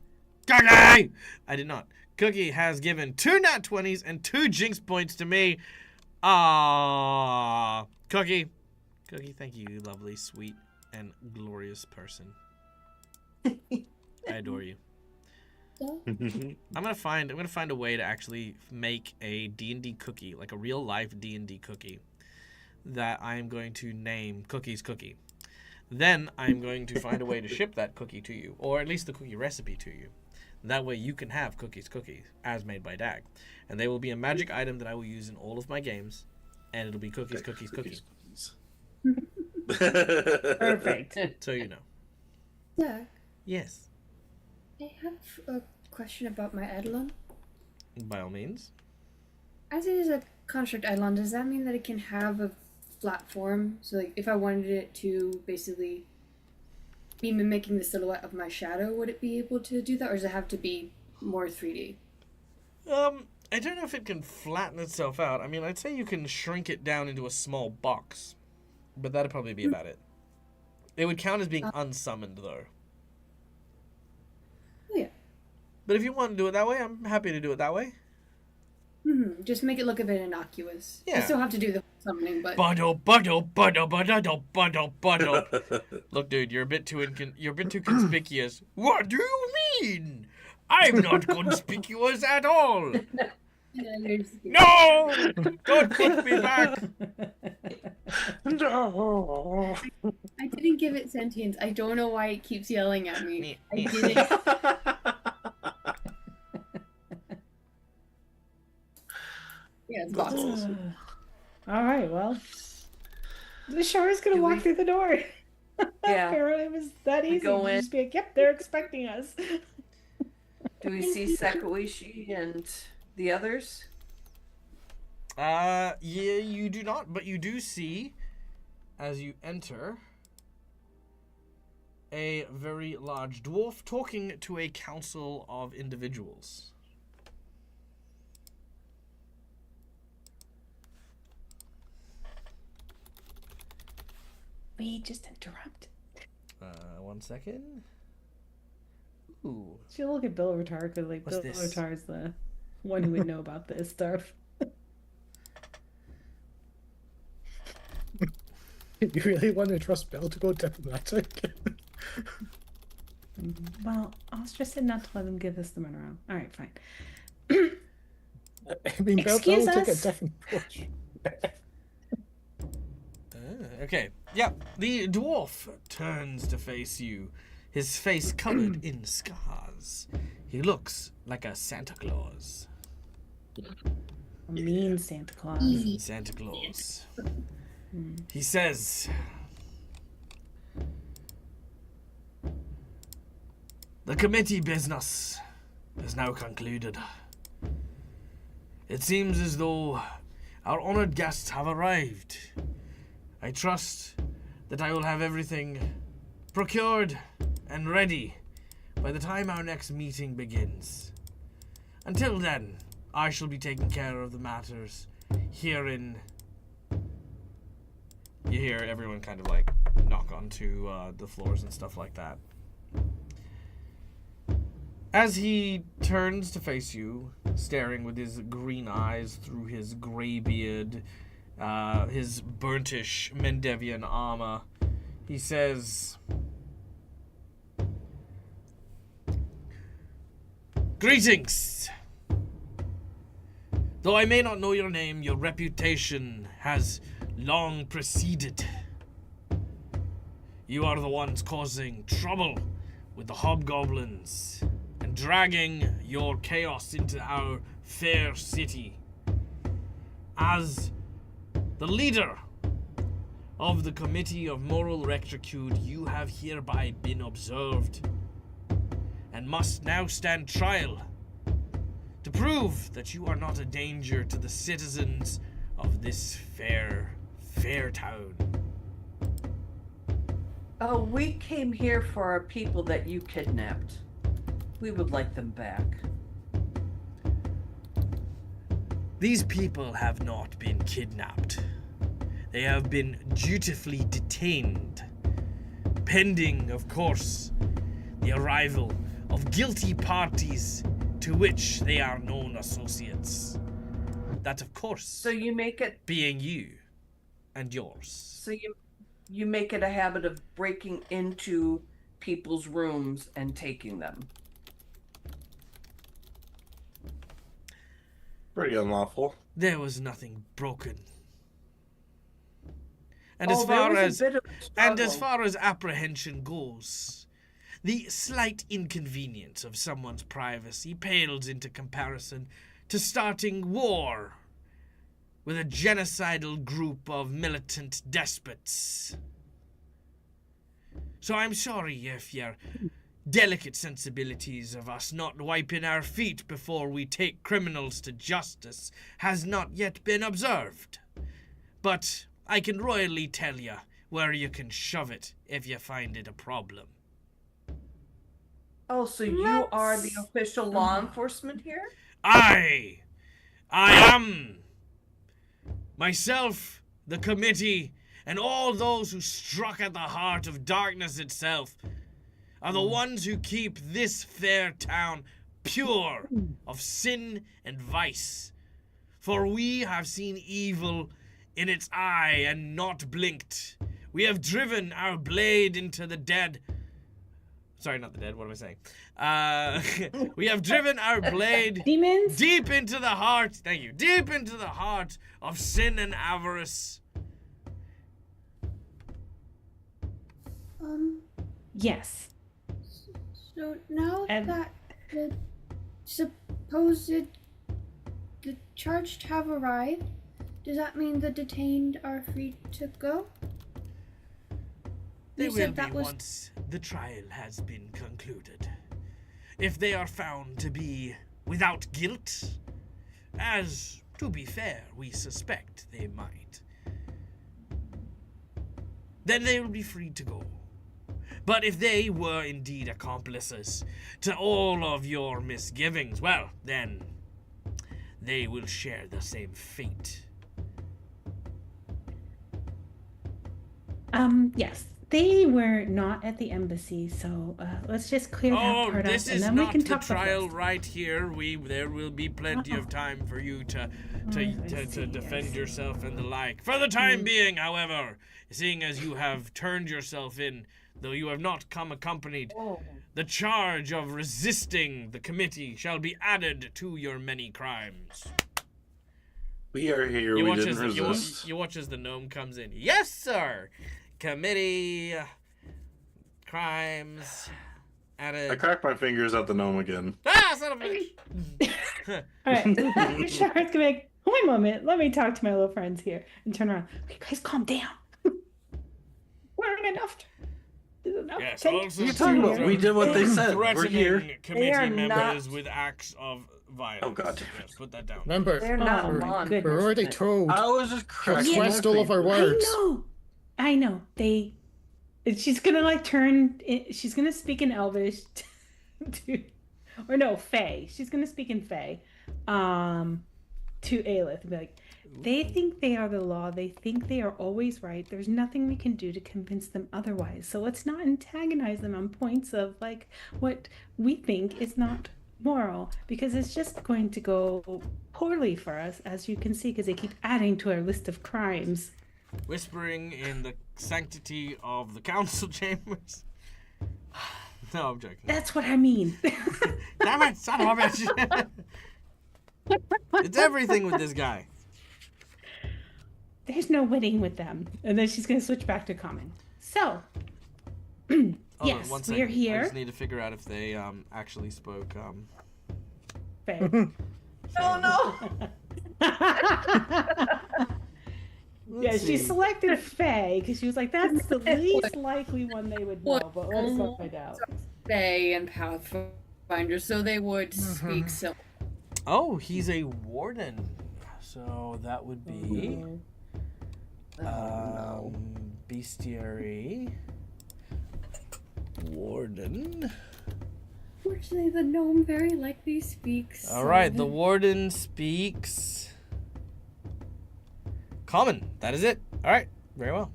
Cookie! I did not. Cookie has given 2 nat 20s and 2 jinx points to me. Ah, Cookie. Cookie, thank you, you lovely, sweet, and glorious person. I adore you. I'm gonna find a way to actually make a D&D cookie, like a real life D&D cookie, that I am going to name Cookie's Cookie. Then I'm going to find a way to ship that cookie to you, or at least the cookie recipe to you. That way you can have Cookie's Cookie, as made by Dag. And they will be a magic item that I will use in all of my games, and it'll be Cookie's Cookie. Perfect. So you know. Yeah, Yes. I have a question about my Eidolon. By all means. As it is a construct Eidolon, does that mean that it can have a flat form? So, like, if I wanted it to basically be mimicking the silhouette of my shadow, would it be able to do that, or does it have to be more 3D? I don't know if it can flatten itself out. I mean, I'd say you can shrink it down into a small box, but that'd probably be about it. It would count as being unsummoned, though. Oh, yeah. But if you want to do it that way, I'm happy to do it that way. Just make it look a bit innocuous. Yeah. You still have to do the summoning, but... Buddle. Look, dude, you're a bit too conspicuous. What do you mean? I'm not conspicuous at all. No! Don't put me back. No. I didn't give it sentience. I don't know why it keeps yelling at me. I didn't. Yeah, it's boxes. All right, well, the shower's gonna Do walk we- through the door. Yeah. Apparently it was that We easy. go in. Just be like, yep, they're expecting us. Do we see Sakawishi and the others? Yeah, you do not, but you do see, as you enter, a very large dwarf talking to a council of individuals. We just interrupt. 1 second. Ooh. She'll look at Bill Retard because, like, What's Bill this? Retard's the one who would know about this stuff. You really want to trust Bill to go diplomatic? Well, I was just saying not to let them give us the runaround. All right, fine. I mean, Bill Excuse took a us? different approach. Okay. Yeah, the dwarf turns to face you, his face covered in scars. He looks like a Santa Claus. A mean Santa Claus. Santa Claus. He says, "The committee business is now concluded. It seems as though our honored guests have arrived. I trust that I will have everything procured and ready by the time our next meeting begins. Until then, I shall be taking care of the matters here in... You hear everyone kind of like knock onto the floors and stuff like that. As he turns to face you, staring with his green eyes through his gray beard, his burntish Mendevian armor, he says, "Greetings! Though I may not know your name, your reputation has long preceded. You are the ones causing trouble with the hobgoblins and dragging your chaos into our fair city. As the leader of the Committee of Moral Rectitude, you have hereby been observed and must now stand trial to prove that you are not a danger to the citizens of this fair town." Oh, we came here for our people that you kidnapped. We would like them back. These people have not been kidnapped. They have been dutifully detained, pending, of course, the arrival of guilty parties to which they are known associates. That, of course, So you make it being you and yours. so you make it a habit of breaking into people's rooms and taking them. Pretty unlawful. There was nothing broken. And Oh, as there far was a as bit of and as struggle. far as apprehension goes, the slight inconvenience of someone's privacy pales into comparison to starting war with a genocidal group of militant despots. So I'm sorry if your delicate sensibilities of us not wiping our feet before we take criminals to justice has not yet been observed. But I can royally tell you where you can shove it if you find it a problem. Oh, so you are the official law enforcement here? I am myself, the committee, and all those who struck at the heart of darkness itself are the ones who keep this fair town pure of sin and vice. For we have seen evil in its eye and not blinked. We have driven our blade into the dead. Sorry, not the dead. What am I saying? We have driven our blade Demons? deep into the heart. Thank you. Deep into the heart of sin and avarice. Yes. So now And- that the supposed the charged have arrived, does that mean the detained are free to go? They You will said be that was- once the trial has been concluded. If they are found to be without guilt, as, to be fair, we suspect they might, then they will be free to go. But if they were indeed accomplices to all of your misgivings, well, then they will share the same fate. Yes. They were not at the embassy, so let's just clear that Oh, part this up, and is then we not can the talk trial about right here. There will be plenty of time for you to defend yourself and the like. For the time being, however, seeing as you have turned yourself in, though you have not come accompanied, Oh. the charge of resisting the committee shall be added to your many crimes. We are here. We didn't resist. You watch as the gnome comes in. Yes, sir. Committee crimes added. I cracked my fingers at the gnome again. Ah, son of a bitch. All right. Shard's gonna make. Wait a moment. Let me talk to my little friends here and turn around. Okay, guys, calm down. We're enough. Enough. Yes, Take- also What are you talking about? We did what they said. We're threatening here. committee are members not- with acts of violence. Oh, God. Yes, put that down. Remember, They're not Oh, my law goodness. we're already enforcement. told I was just to cracking my twist all of our fingers. words. I know. She's gonna like turn. She's gonna speak in Elvish to or no, Fae. She's gonna speak in Fae, to Aelith and be like, they think they are the law. They think they are always right. There's nothing we can do to convince them otherwise. So let's not antagonize them on points of like what we think is not moral, because it's just going to go poorly for us, as you can see, because they keep adding to our list of crimes. Whispering in the sanctity of the council chambers. No, I'm joking. That's what I mean. Damn it, son of a bitch. It's everything with this guy. There's no winning with them. And then she's going to switch back to common. So, Hold on, yes, one we second. are here. I just need to figure out if they actually spoke. Fae. Oh no! Yeah, she see. selected Fae because she was like, that's the least likely one they would know, but let's not find out. Fae and Pathfinder, so they would speak so. Oh, he's a warden. So that would be bestiary warden. Fortunately, the gnome very likely speaks. All right, the warden speaks common. That is it. All right, very well.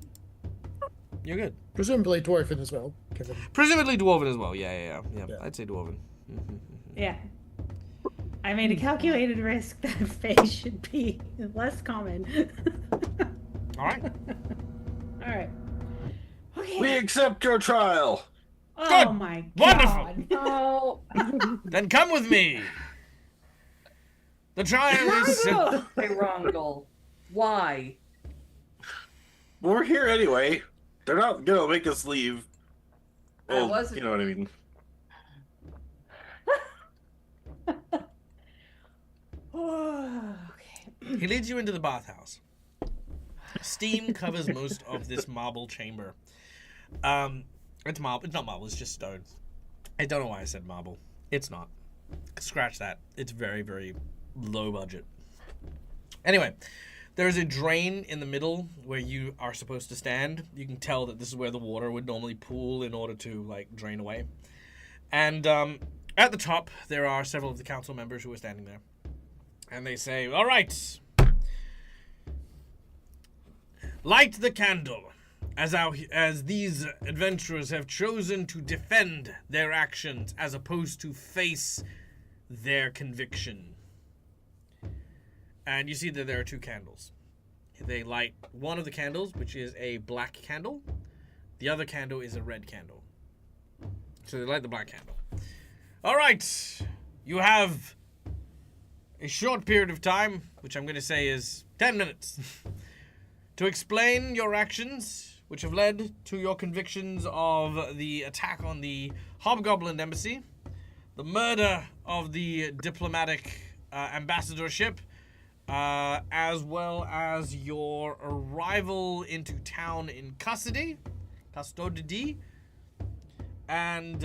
You're good. Presumably dwarven as well, given Presumably dwarven as well. Yeah. Yeah. I'd say dwarven. Yeah. I made a calculated risk that Fae should be less common. All right. All right. Okay. We accept your trial. Oh Good. my Wonderful. god. Oh, Then come with me. The trial is simple. hey, Rongol. Why? We're here anyway. They're not gonna make us leave. I Well, wasn't- you know what I mean. Okay. He leads you into the bathhouse. Steam covers most of this marble chamber. It's marble. It's not marble. It's just stone. I don't know why I said marble. It's not. Scratch that. It's very, very low budget. Anyway, there is a drain in the middle where you are supposed to stand. You can tell that this is where the water would normally pool in order to like drain away. And at the top, there are several of the council members who are standing there. And they say, all right, light the candle, as these adventurers have chosen to defend their actions as opposed to face their conviction. And you see that there are two candles. They light one of the candles, which is a black candle. The other candle is a red candle. So they light the black candle. All right, you have a short period of time, which I'm going to say is 10 minutes, to explain your actions, which have led to your convictions of the attack on the Hobgoblin Embassy, the murder of the diplomatic ambassadorship, as well as your arrival into town in custody, and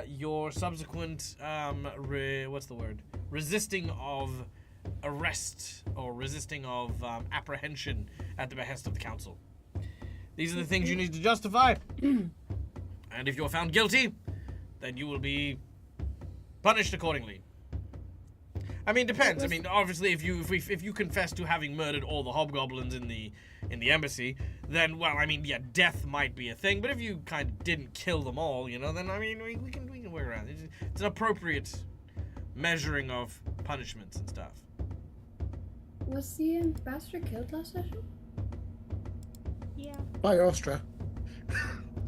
your subsequent, resisting of arrest or resisting of apprehension at the behest of the council. These are the things you need to justify. And if you're found guilty, then you will be punished accordingly. I mean, depends. I mean, obviously, if you confess to having murdered all the hobgoblins in the embassy, then, well, I mean, yeah, death might be a thing. But if you kind of didn't kill them all, you know, then I mean, we can work around it. It's an appropriate measuring of punishments and stuff. Was the ambassador killed last session? Yeah. by Ostra.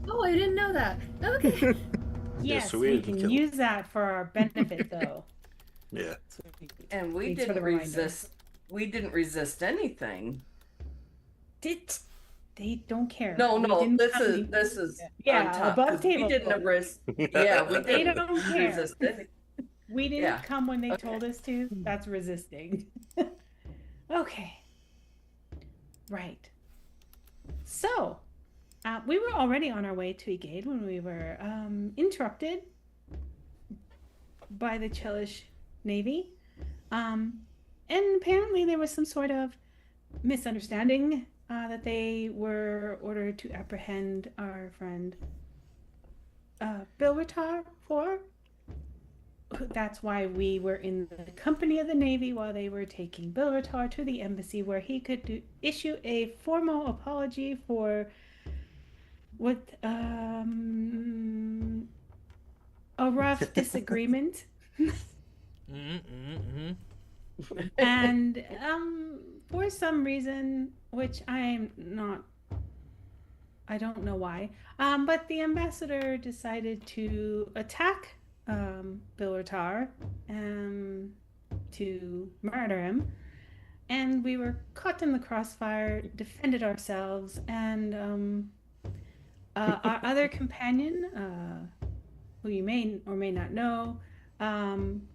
Oh, I didn't know that. Okay. Yes, so we didn't can kill him. use that for our benefit, though. Yeah. And we Thanks for the didn't reminder. resist. We didn't resist anything. They don't care. No, We no. didn't This come is in- this is Yeah, on top, above 'cause we table. didn't resist. Yeah, we They didn't don't care. resist anything. We didn't Yeah. come when they Okay. told us to. That's resisting. Okay. Right. So, we were already on our way to Egade when we were interrupted by the Chelish Navy. And apparently there was some sort of misunderstanding that they were ordered to apprehend our friend Bilritar for. that's why we were in the company of the Navy while they were taking Bilratar to the embassy, where he could issue a formal apology for what a rough disagreement. And for some reason, which I don't know why, but the ambassador decided to attack Bilratar to murder him, and we were caught in the crossfire, defended ourselves, and our other companion, who you may or may not know,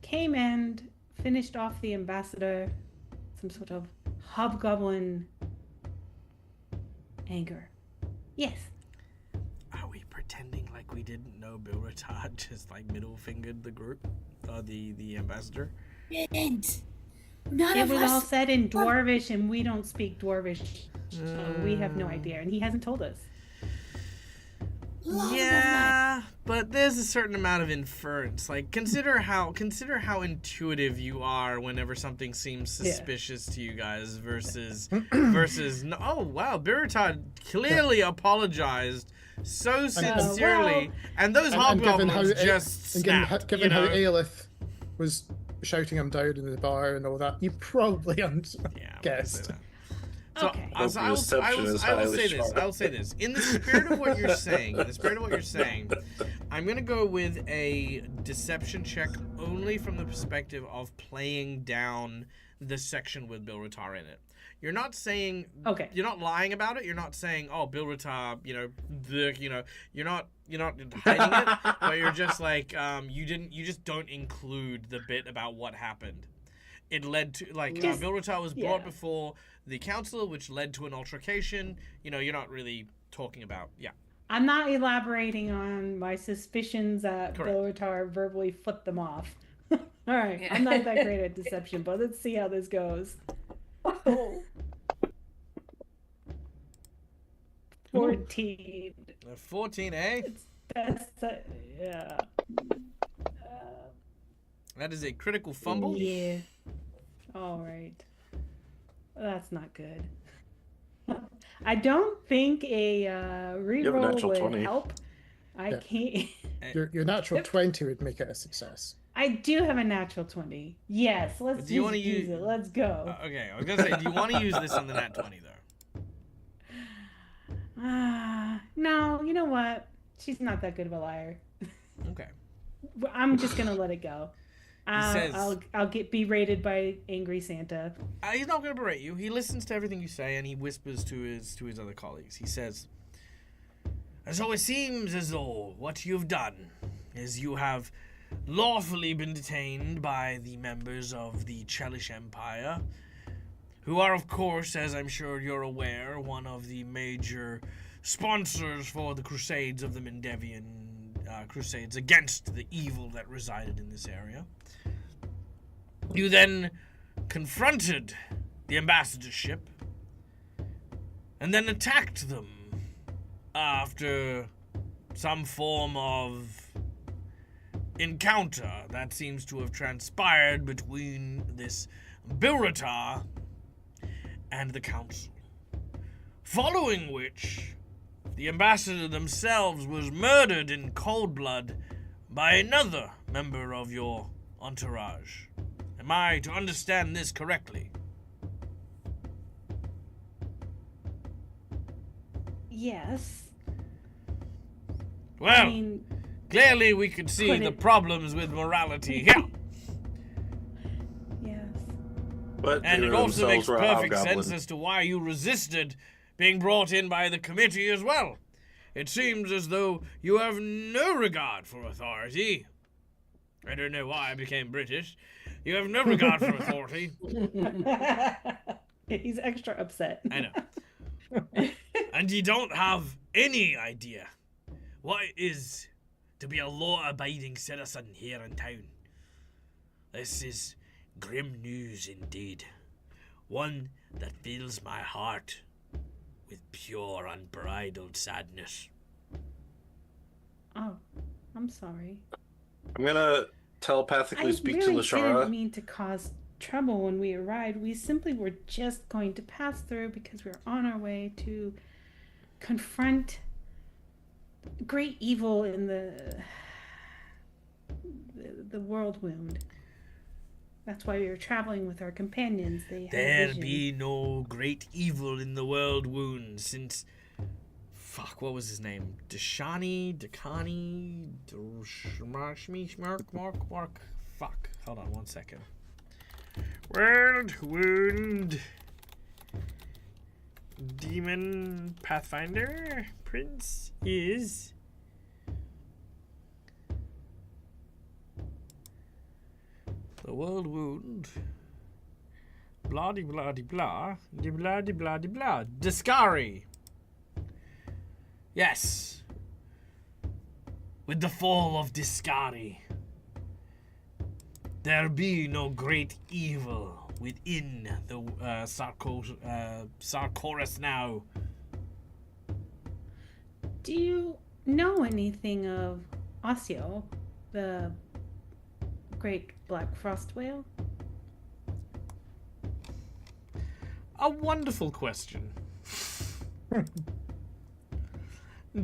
came and finished off the ambassador, some sort of hobgoblin anger. Yes. Are we pretending like we didn't know Bilratar just like middle fingered the group, the ambassador? Didn't. None It of was us. all said in Dwarvish, and we don't speak Dwarvish, so we have no idea, and he hasn't told us. Yeah, but there's a certain amount of inference. Like, consider how intuitive you are whenever something seems suspicious to you guys versus oh wow, Bilratar clearly apologized so sincerely, and those hobgoblins just snapped. Given how Aelith was shouting him down in the bar and all that, you probably guessed. So, Okay. I will say this. In the spirit of what you're saying, I'm going to go with a deception check only from the perspective of playing down the section with Bilratar in it. You're not saying, you're not lying about it. You're not saying, oh, Bilratar, you're not hiding it, but you're just like, you just don't include the bit about what happened. It led to, Bilratar was brought before the council, which led to an altercation. You're not really talking about, I'm not elaborating on my suspicions that Bilratar verbally flipped them off. All right, I'm not that great at deception, but let's see how this goes. 14. 14, eh? Yeah. That is a critical fumble. Yeah. All right. That's not good. I don't think a reroll would 20. help. I can't. Your natural 20 would make it a success. I do have a natural 20. Yes, let's use it. Let's go. Okay, I was gonna say, do you want to use this on the nat 20 though? No. You know what? She's not that good of a liar. Okay. I'm just gonna let it go. says- I'll get berated by Angry Santa. He's not going to berate you. He listens to everything you say, and he whispers to his other colleagues. He says, "So it seems as though what you've done is you have lawfully been detained by the members of the Chelish Empire, who are, of course, as I'm sure you're aware, one of the major sponsors for the Crusades of the Mendevian Crusades against the evil that resided in this area. You then confronted the ambassadorship and then attacked them after some form of encounter that seems to have transpired between this Bilratar and the council. Following which, the ambassador themselves was murdered in cold blood by another member of your entourage. Am I to understand this correctly?" Yes. Well, I mean, clearly we could see the problems with morality here. yes. But And they it also makes themselves were perfect hobgoblin. sense as to why you resisted being brought in by the committee as well. It seems as though you have no regard for authority. I don't know why I became British. You have no regard for authority. He's extra upset. I know. And you don't have any idea what it is to be a law-abiding citizen here in town. This is grim news indeed. One that fills my heart with pure, unbridled sadness. Oh, I'm sorry. I'm gonna telepathically I speak really to didn't Lashara? mean to cause trouble when we arrived. We simply were just going to pass through because we were on our way to confront great evil in the world wound. That's why we were traveling with our companions. They had There vision. be no great evil in the world wound since... Fuck, what was his name? Dekani, Mark. Fuck, hold on 1 second. World wound. Demon Pathfinder Prince is... The world wound. Blah de blah de blah. De blah de blah de blah. Discari. Yes. With the fall of Discari, there be no great evil within the Sarkoris now. Do you know anything of Osseo, the great black frost whale? A wonderful question.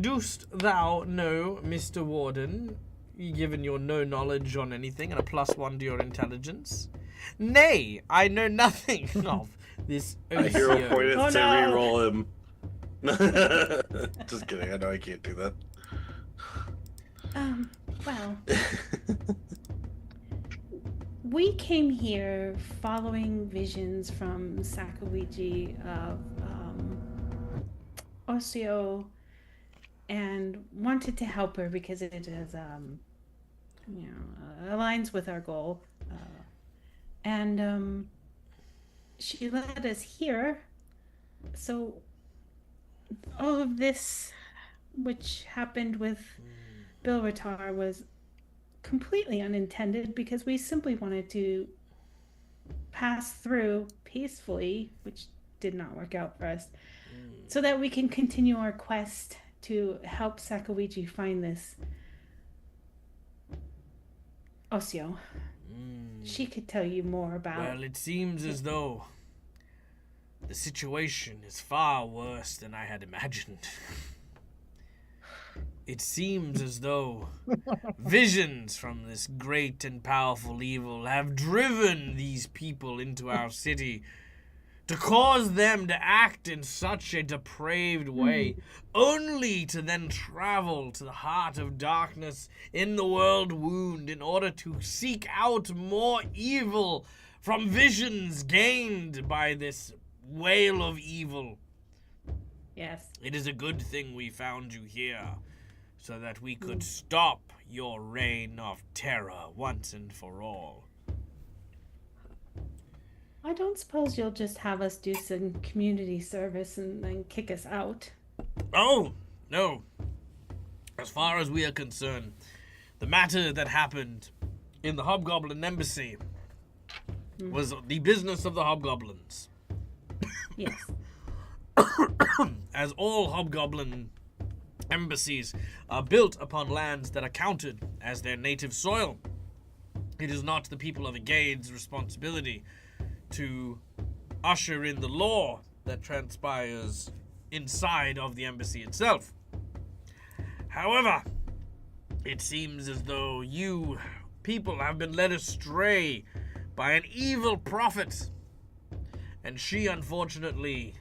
Dost thou know, Mr. Warden, given your no knowledge on anything and a +1 to your intelligence? Nay, I know nothing of this I hear a point Oh, to no. re-roll him. Just kidding. I know I can't do that. Well, we came here following visions from Sakaguchi of Osseo and wanted to help her because it is, aligns with our goal. And she led us here. So all of this, which happened with Bilratar, was completely unintended because we simply wanted to pass through peacefully, which did not work out for us, so that we can continue our quest to help Sakaguchi find this Osseo. She could tell you more about... Well, it seems as though the situation is far worse than I had imagined. It seems as though visions from this great and powerful evil have driven these people into our city to cause them to act in such a depraved way, only to then travel to the heart of darkness in the world wound in order to seek out more evil from visions gained by this whale of evil. Yes. It is a good thing we found you here, so that we could stop your reign of terror once and for all. I don't suppose you'll just have us do some community service and then kick us out. Oh, no. As far as we are concerned, the matter that happened in the Hobgoblin Embassy was the business of the Hobgoblins. Yes. As all Hobgoblin embassies are built upon lands that are counted as their native soil, it is not the people of Agade's responsibility to usher in the law that transpires inside of the embassy itself. However, it seems as though you people have been led astray by an evil prophet, and she unfortunately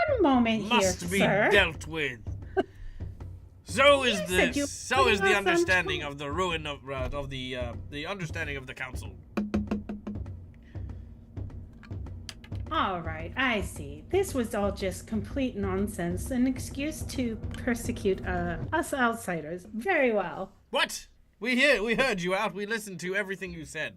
One moment here, must be sir. dealt with. So is You said you the so putting is the us on understanding trial. of the ruin of the understanding of the council. All right, I see. This was all just complete nonsense, an excuse to persecute us outsiders. Very well. What? We heard you out. We listened to everything you said.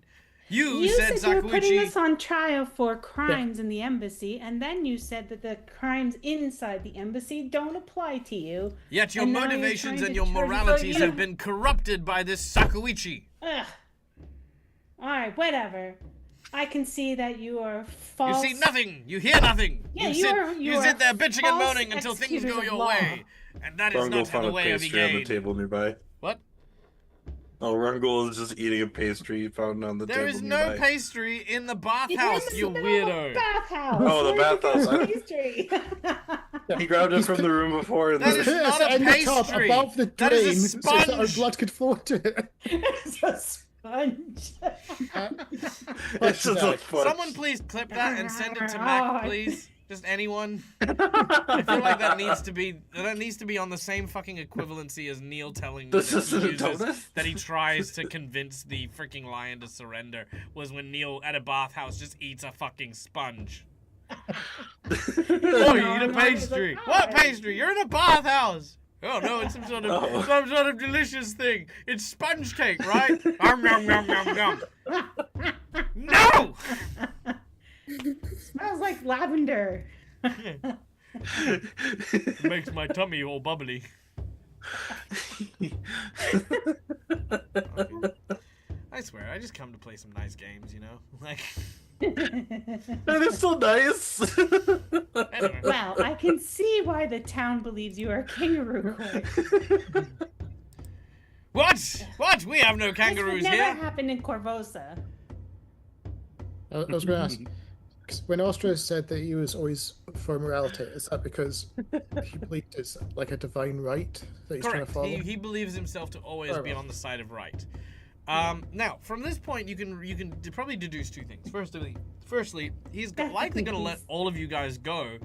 You You said said you were putting Sakaguchi. us on trial for crimes in the embassy, and then you said that the crimes inside the embassy don't apply to you. Yet your and now you're motivations trying and to your charge us- moralities you have been corrupted by this Sakaguchi. Ugh. All right, whatever. I can see that you are false. You see nothing. You hear nothing. Yeah, you you sit are there bitching and false moaning until things go executors of your law. way, and that is Bungle not found the a way of pastry on the Egade. table nearby. What? Oh, Rungul is just eating a pastry found on the There table is no nearby. pastry in the bathhouse, It's you in the middle of weirdo. a bathhouse. Oh, the Where'd you bathhouse. get pastry? He grabbed it from the room before. And That He's is put not it a in the tub pastry. above the That is a drain so that our sponge. blood could flow to it. It's a sponge. It's just a foot. Someone please clip that and send it to Mac, please. Just anyone. I feel like that needs to be on the same fucking equivalency as Neil telling me This that isn't he, a uses, donut? that he tries to convince the freaking lion to surrender was when Neil at a bathhouse just eats a fucking sponge. Oh, you eat a pastry. What pastry? You're in a bathhouse. Oh no, it's some sort of delicious thing. It's sponge cake, right? Nom nom nom nom nom. No! Smells like lavender. It makes my tummy all bubbly. I swear, I just come to play some nice games, you know? Like, That is so nice. anyway. Well, I can see why the town believes you are a kangaroo court. What? What? We have no kangaroos This would never here. happened in Corvosa. I was going to ask, 'cause when Ostra said that he was always for morality, is that because he believed it's like a divine right that he's trying Correct. to follow? He believes himself to always Fair be enough. on the side of right. Now, from this point, you can probably deduce two things. Firstly, he's likely going to let all of you guys go,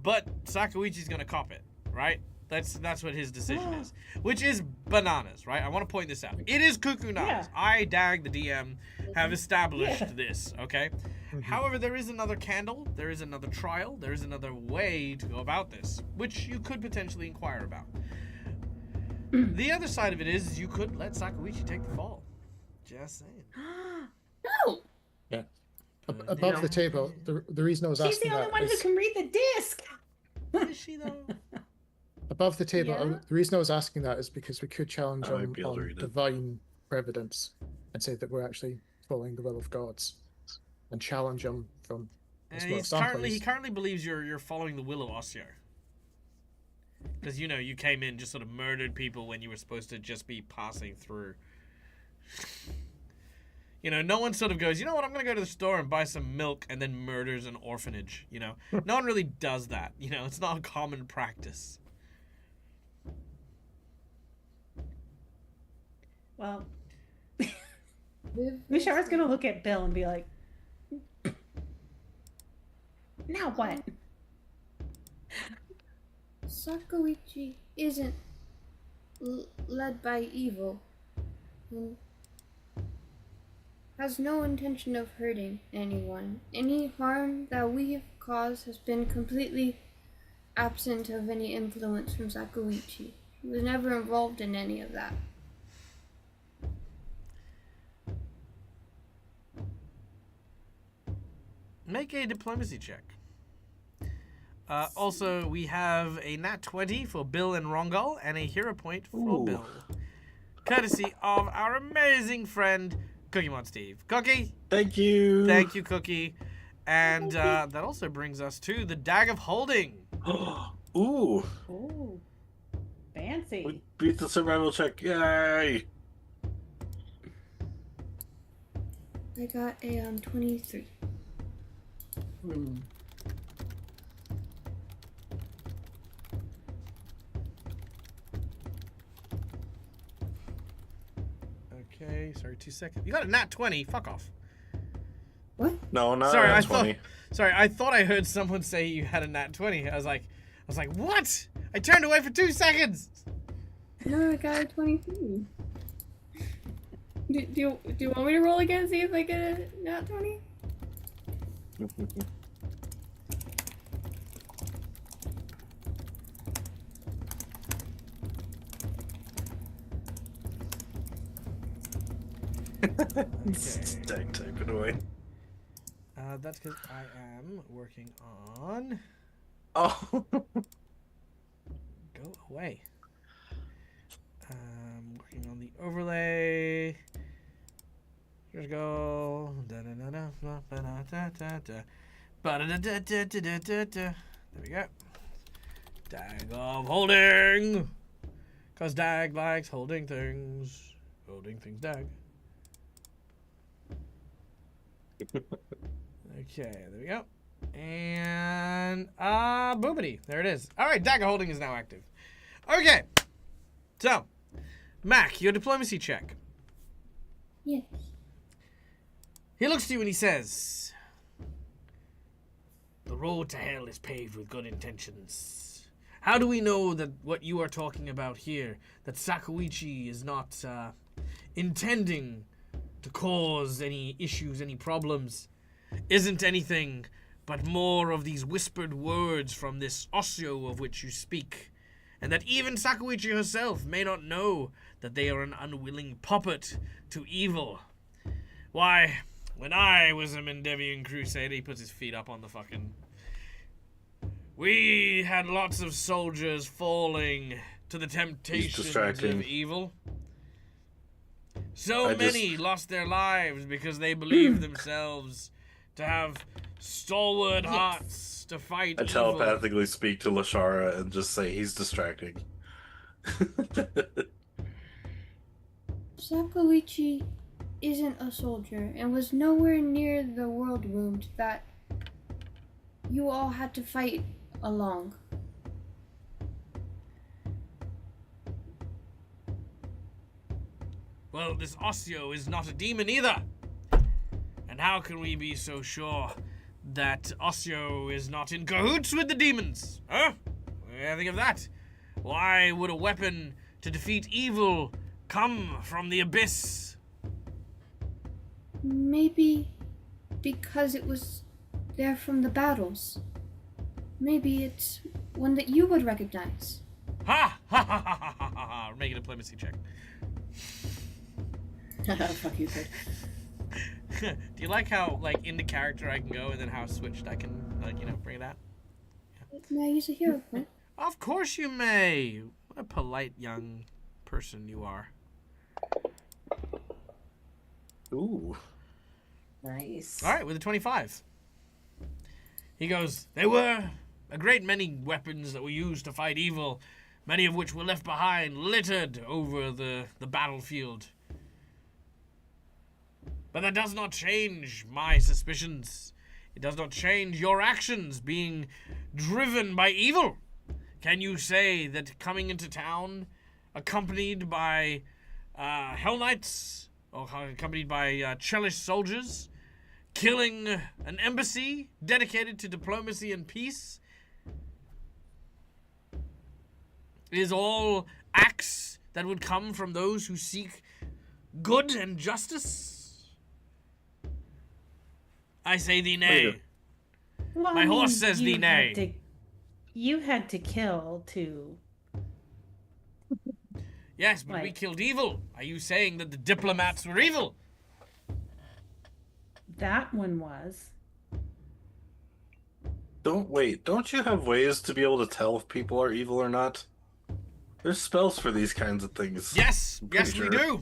but Sakuichi's going to cop it, right? That's what his decision is, which is bananas, right? I want to point this out. It is cuckoo nuts. Yeah. I, Dag, the DM, have established this, okay? However, there is another candle, there is another trial, there is another way to go about this, which you could potentially inquire about. The other side of it is you could let Sakuichi take the fall. Just saying. No. Yeah. Above the table, the reason I was She's asking the only that one who is can read the disc. Is she though? above the table. Yeah. The reason I was asking that is because we could challenge I might him be able to on read it. divine evidence and say that we're actually following the will of gods, and challenge him from. And his will he currently believes you're following the will of Ossio. Because you came in, just sort of murdered people when you were supposed to just be passing through. No one sort of goes, you know what, I'm gonna go to the store and buy some milk and then murders an orphanage. No one really does that. It's not a common practice. Well, Mishar's gonna look at Bill and be like, now what? Sakuichi isn't led by evil and has no intention of hurting anyone. Any harm that we have caused has been completely absent of any influence from Sakuichi. He was never involved in any of that. Make a diplomacy check. Also, we have a nat 20 for Bill and Rongal and a hero point for Ooh. Bill. Courtesy of our amazing friend, Cookie Mod Steve. Cookie, Thank you. thank you, Cookie. And that also brings us to the Dag of Holding. Ooh. Oh, fancy. We beat the survival check. Yay. I got a 23. Okay, sorry, 2 seconds. You got a nat 20. Fuck off. What? No, not Sorry, nat I 20. I thought I heard someone say you had a nat 20. I was like, what? I turned away for 2 seconds. No, I got a 23. Do you want me to roll again, see if I get a nat 20? Stack type it away. That's because I am working on... Oh. Go away. Working on the overlay. Here's go. There we go. Dag of Holding. Because Dag likes holding things. Loading things, Dag. Okay, there we go. And boobity. There it is. Alright, dagger holding is now active. Okay. So, Mac, your diplomacy check. Yes. He looks to you and he says, "The road to hell is paved with good intentions. How do we know that what you are talking about here, that Sakuichi is not intending to cause any issues, any problems, isn't anything but more of these whispered words from this Osio of which you speak, and that even Sakuichi herself may not know that they are an unwilling puppet to evil? Why, when I was a Mendevian crusader," he puts his feet up on the fucking... "we had lots of soldiers falling to the temptations of evil. So many lost their lives because they believed themselves to have stalwart hearts to fight I evil." telepathically speak to Lashara and just say he's distracting. Sakuichi isn't a soldier and was nowhere near the world wound that you all had to fight along. Well, this Osio is not a demon either. And how can we be so sure that Osio is not in cahoots with the demons? Huh? What do you think of that? Why would a weapon to defeat evil come from the abyss? Maybe because it was there from the battles. Maybe it's one that you would recognize. Ha! Ha ha ha ha ha ha! Make a diplomacy check. Fuck you, kid. Do you like how, like, into character I can go and then how switched I can, like, you know, bring it out? May I use a hero point? Of course you may! What a polite young person you are. Ooh. Nice. Alright, with a 25. He goes, "There were a great many weapons that were used to fight evil, many of which were left behind, littered over the battlefield. But that does not change my suspicions. It does not change your actions being driven by evil. Can you say that coming into town, accompanied by Hell Knights, or accompanied by Chelish soldiers, killing an embassy dedicated to diplomacy and peace, is all acts that would come from those who seek good and justice? I say thee nay. Well, My horse says thee nay. You had to kill to... Yes, but we Like- killed evil. Are you saying that the diplomats were evil? That one was. Don't you have ways to be able to tell if people are evil or not? There's spells for these kinds of things. Yes, I'm pretty yes, we sure. do.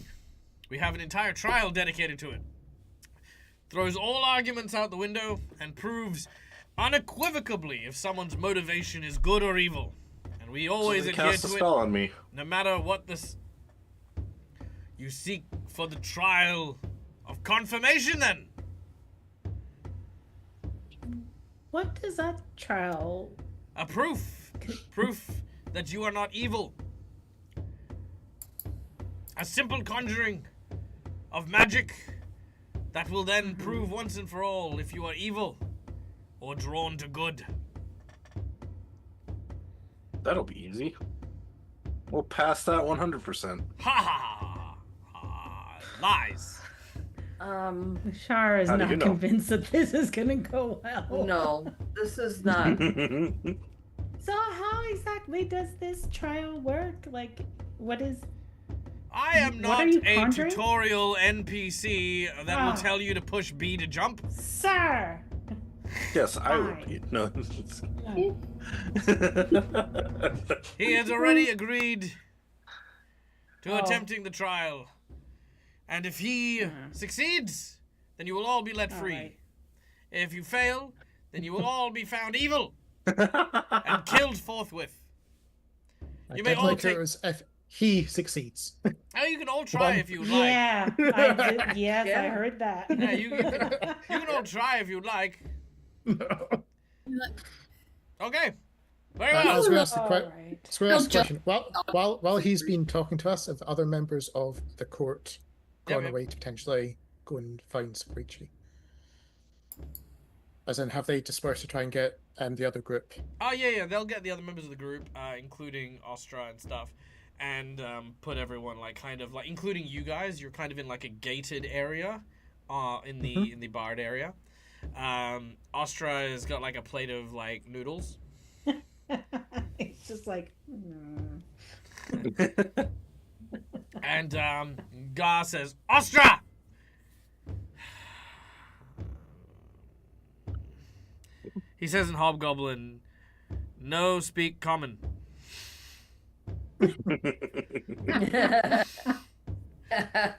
We have an entire trial dedicated to it. Throws all arguments out the window and proves unequivocally if someone's motivation is good or evil. And we always So they adhere cast a to it, spell on me. no matter what this... You seek for the trial of confirmation, then? What does that trial... A proof. Proof that you are not evil. A simple conjuring of magic that will then prove once and for all if you are evil or drawn to good. That'll be easy. We'll pass that 100%. Ha ha ha! Lies. Shar is How do not you know? convinced that this is gonna go well. No, this is not. So how exactly does this trial work? Like, what is... I am What not are you a conjuring? tutorial NPC that will Ah. tell you to push B to jump. Sir! Yes, I would Fine. be. No. He has already agreed to Oh. attempting the trial. And if he succeeds, then you will all be let free. Alright. If you fail, then you will all be found evil and killed forthwith. You may I'd all like take- her as he succeeds. Oh, you can all try One. if you would like. Yeah, I did. Yes, I Yeah. heard that. Yeah, you can all try if you'd like. Okay. Very I well. was going to ask the, All right. I was going to ask the No, question. While he's been talking to us, have other members of the court gone Yeah, away to potentially go and find Squeegee? As in, have they dispersed to try and get the other group? Oh yeah, they'll get the other members of the group, including Ostra and stuff, and put everyone like kind of like, including you guys. You're kind of in like a gated area, in the barred area. Ostra has got like a plate of like noodles. It's just like, And Gar says, Ostra! He says in Hobgoblin, no speak common.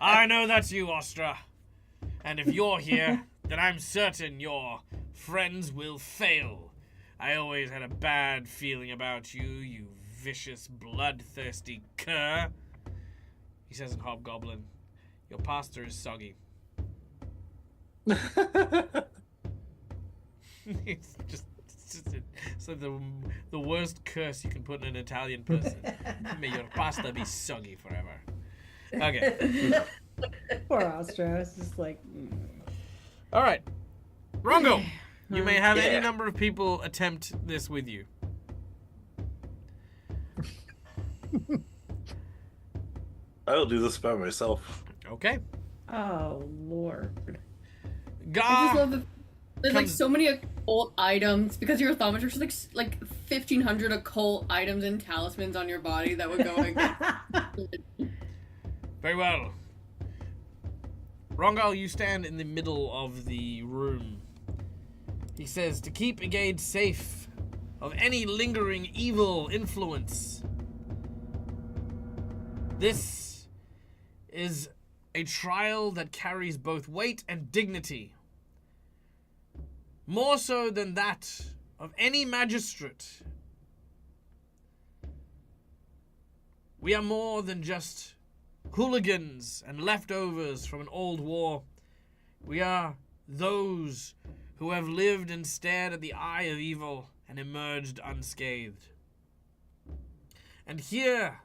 I know that's you, Ostra. And if you're here, then I'm certain your friends will fail. I always had a bad feeling about you, you vicious, bloodthirsty cur. He says in Hobgoblin, your pasta is soggy. It's like the worst curse you can put in an Italian person. May your pasta be soggy forever. Okay. poor Astra. It's just like, All right. Rongo, you may have any Yeah. number of people attempt this with you. I'll do this by myself. Okay. oh Lord. I just Gar, love that there's like comes- so many occult items because you're a thaumaturge. There's like 1,500 occult items and talismans on your body that would go against. very well. Rongal, you stand in the middle of the room. He says, to keep Egade safe of any lingering evil influence, this is a trial that carries both weight and dignity. More so than that of any magistrate. We are more than just hooligans and leftovers from an old war. We are those who have lived and stared at the eye of evil and emerged unscathed. And here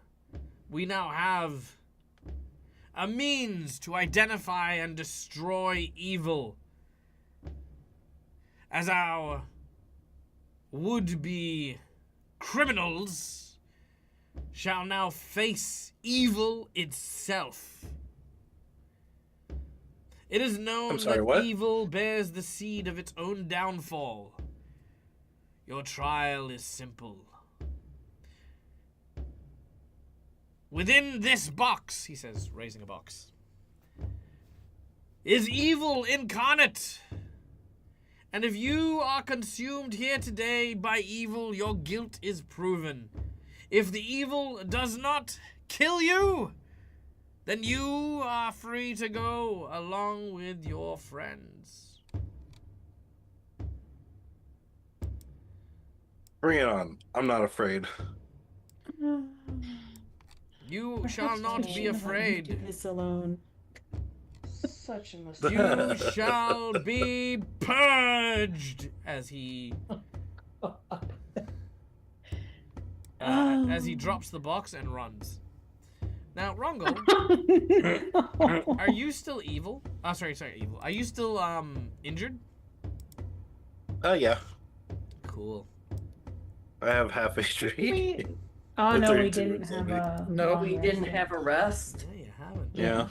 we now have a means to identify and destroy evil as our would-be criminals shall now face evil itself. It is known I'm sorry, that what? evil bears the seed of its own downfall. Your trial is simple. Within this box, he says, raising a box, is evil incarnate. And if you are consumed here today by evil, your guilt is proven. If the evil does not kill you, then you are free to go along with your friends. Bring it on. I'm not afraid. You shall not be Shouldn't have let me do afraid. this alone. Such a mistake. You shall be purged, as he as he drops the box and runs. Now, Rongo, are you still evil? Oh, sorry, evil. Are you still injured? Yeah. Cool. I have half HP. Oh The no, we 32 didn't is have only- a. No, long We rest didn't day. have a rest. Yeah, you haven't. Yeah.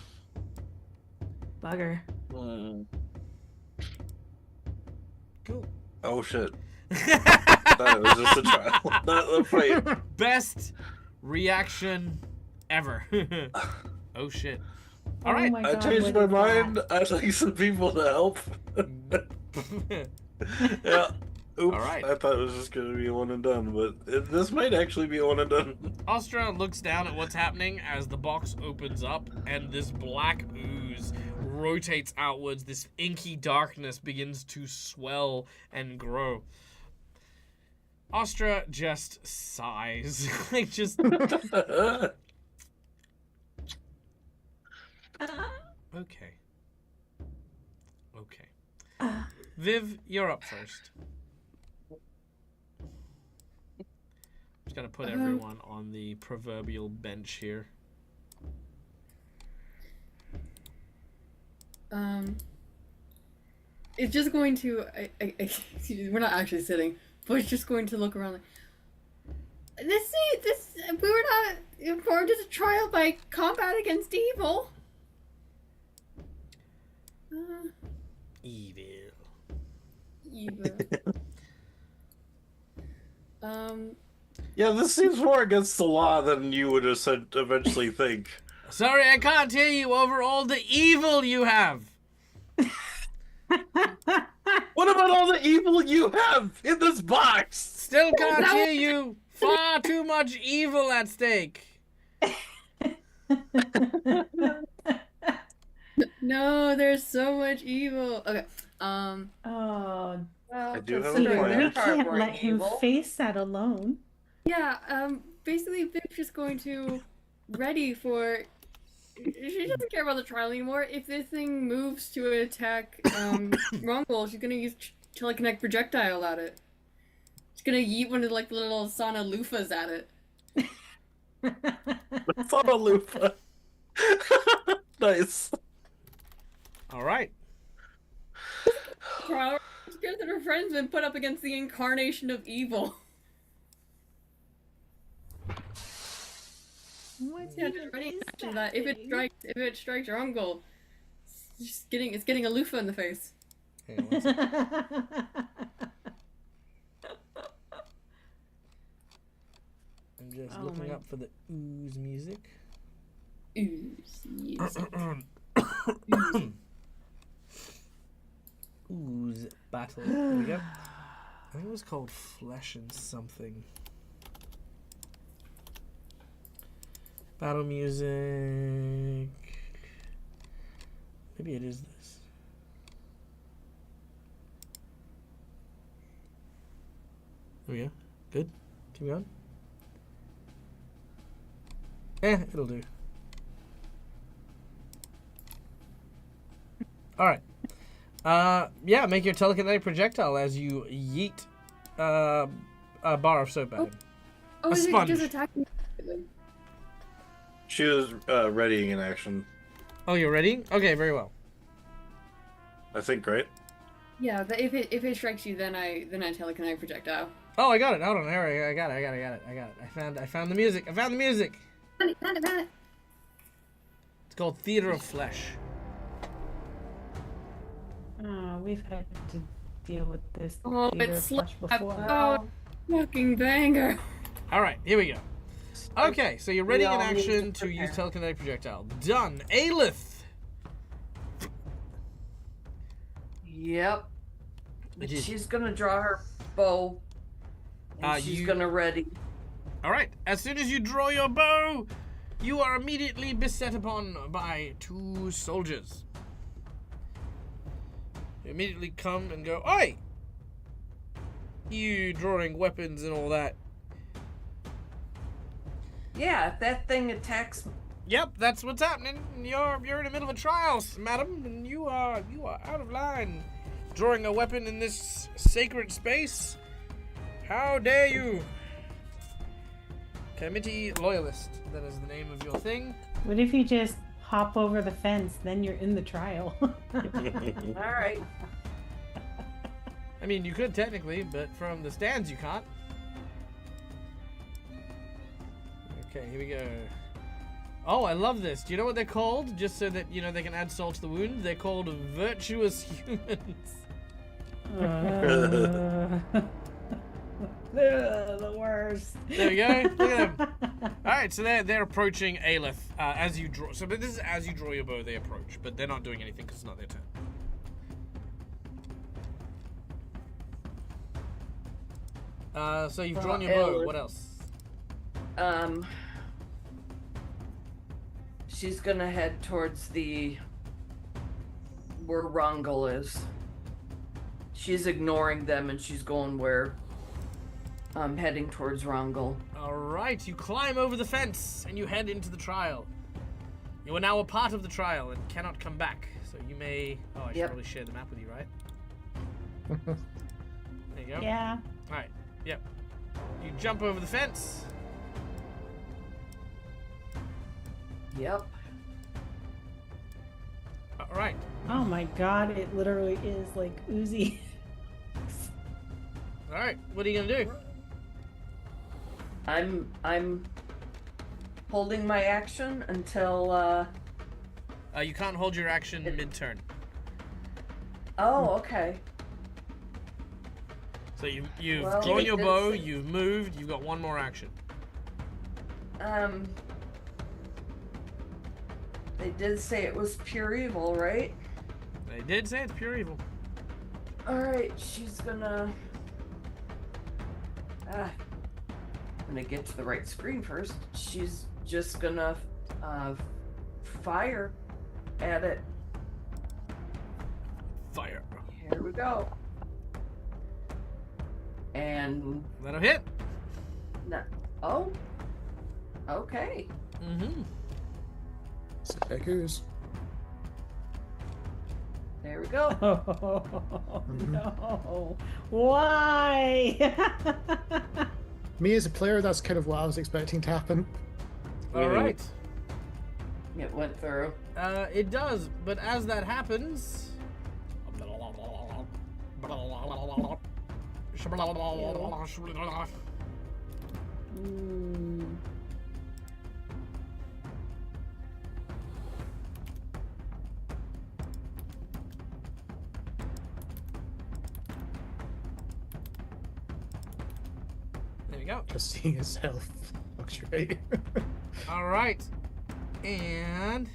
Bugger. Cool. Oh shit. That was just a trial. Not a fight. Best reaction ever. Oh shit. All right. Oh my I God, changed what my is mind. I'd like some people to help. Yeah. Oops. Alright. I thought it was just gonna be a one and done, but this might actually be a one and done. Ostra looks down at what's happening as the box opens up and this black ooze rotates outwards. This inky darkness begins to swell and grow. Ostra just sighs. Like just Okay. Okay. Viv, you're up first. Just gonna put everyone on the proverbial bench here. It's just going to. We're not actually sitting, but it's just going to look around like. This. We were not informed as a trial by combat against evil. Evil. Evil. Yeah, this seems more against the law than you would eventually think. Sorry, I can't hear you over all the evil you have. What about all the evil you have in this box? Still can't hear you. Far too much evil at stake. No, there's so much evil. Okay. Oh, Well, I do have a considering plan. their we part can't weren't let him evil. face that alone. Yeah. Basically, Viv's just going to ready for. She doesn't care about the trial anymore. If this thing moves to attack Rongol, she's gonna use teleconnect projectile at it. She's gonna yeet one of like the little sauna loofahs at it. It's on a loofah. Nice. All right. Trial scared that her friend's been put up against the incarnation of evil. What's Yeah, just ready to action that if it strikes Rongol, it's getting a loofah in the face. Hang on one second. I'm just Oh looking my- up for the ooze music. Ooze music. Ooze battle. Here we go. I think it was called Flesh and something. Battle music. Maybe it is this. There we go. Good. Keep going. It'll do. Alright. Yeah, make your telekinetic projectile as you yeet a bar of soap at him. Oh, A is it sponge. just attacking? She was readying in action. Oh, you're ready? Okay, very well. I think, right? Yeah, but if it strikes you, then I telekinetic projectile. Oh, I got it. Hold on. Here, I got it. I found the music. Found it. It's called Theater of Flesh. Oh, we've had to deal with this Oh, theater it's of flesh before. Oh, fucking banger. All right, here we go. Okay, so you're ready in all need to action to use prepare. telekinetic projectile. Done. Aelith. Yep. It is. She's gonna draw her bow. And she's you- gonna ready. All right. As soon as you draw your bow, you are immediately beset upon by two soldiers. You immediately come and go, "Oi! You drawing weapons and all that." Yeah, if that thing attacks. Yep, that's what's happening. You're in the middle of a trial, madam, and you are out of line. Drawing a weapon in this sacred space? How dare you? Committee Loyalist, that is the name of your thing. What if you just hop over the fence, then you're in the trial? All right. I mean, you could technically, but from the stands you can't. Okay, here we go. Oh, I love this. Do you know what they're called? Just so that, they can add salt to the wound. They're called virtuous humans. The worst. There we go. Look at them. All right, so they're approaching Aelith as you draw. So, but this is as you draw your bow, they approach, but they're not doing anything because it's not their turn. So you've drawn your bow. Aelith. What else? She's gonna head towards where Rongol is. She's ignoring them and she's going where I'm heading towards Rongol. All right, you climb over the fence and you head into the trial. You are now a part of the trial and cannot come back. So you may... Oh, I should Yep. probably share the map with you, right? There you go. Yeah. Alright, yep. You jump over the fence. Yep. Alright. Oh my god, it literally is like oozy. Alright, what are you gonna do? I'm holding my action until You can't hold your action mid-turn. oh, okay. So you've Well, drawn they your did bow, say- you've moved, you've got one more action. They did say it was pure evil, right? They did say it's pure evil. Alright, she's gonna I'm gonna get to the right screen first. She's just gonna fire at it. Fire. Here we go. And That'll hit. no, oh, okay. Mm-hmm. So there goes. There we go. Oh no. Why? Me as a player, that's kind of what I was expecting to happen. Alright. It went through. It does, but as that happens... Mm. There we go. Just seeing itself fluctuate. Alright. And...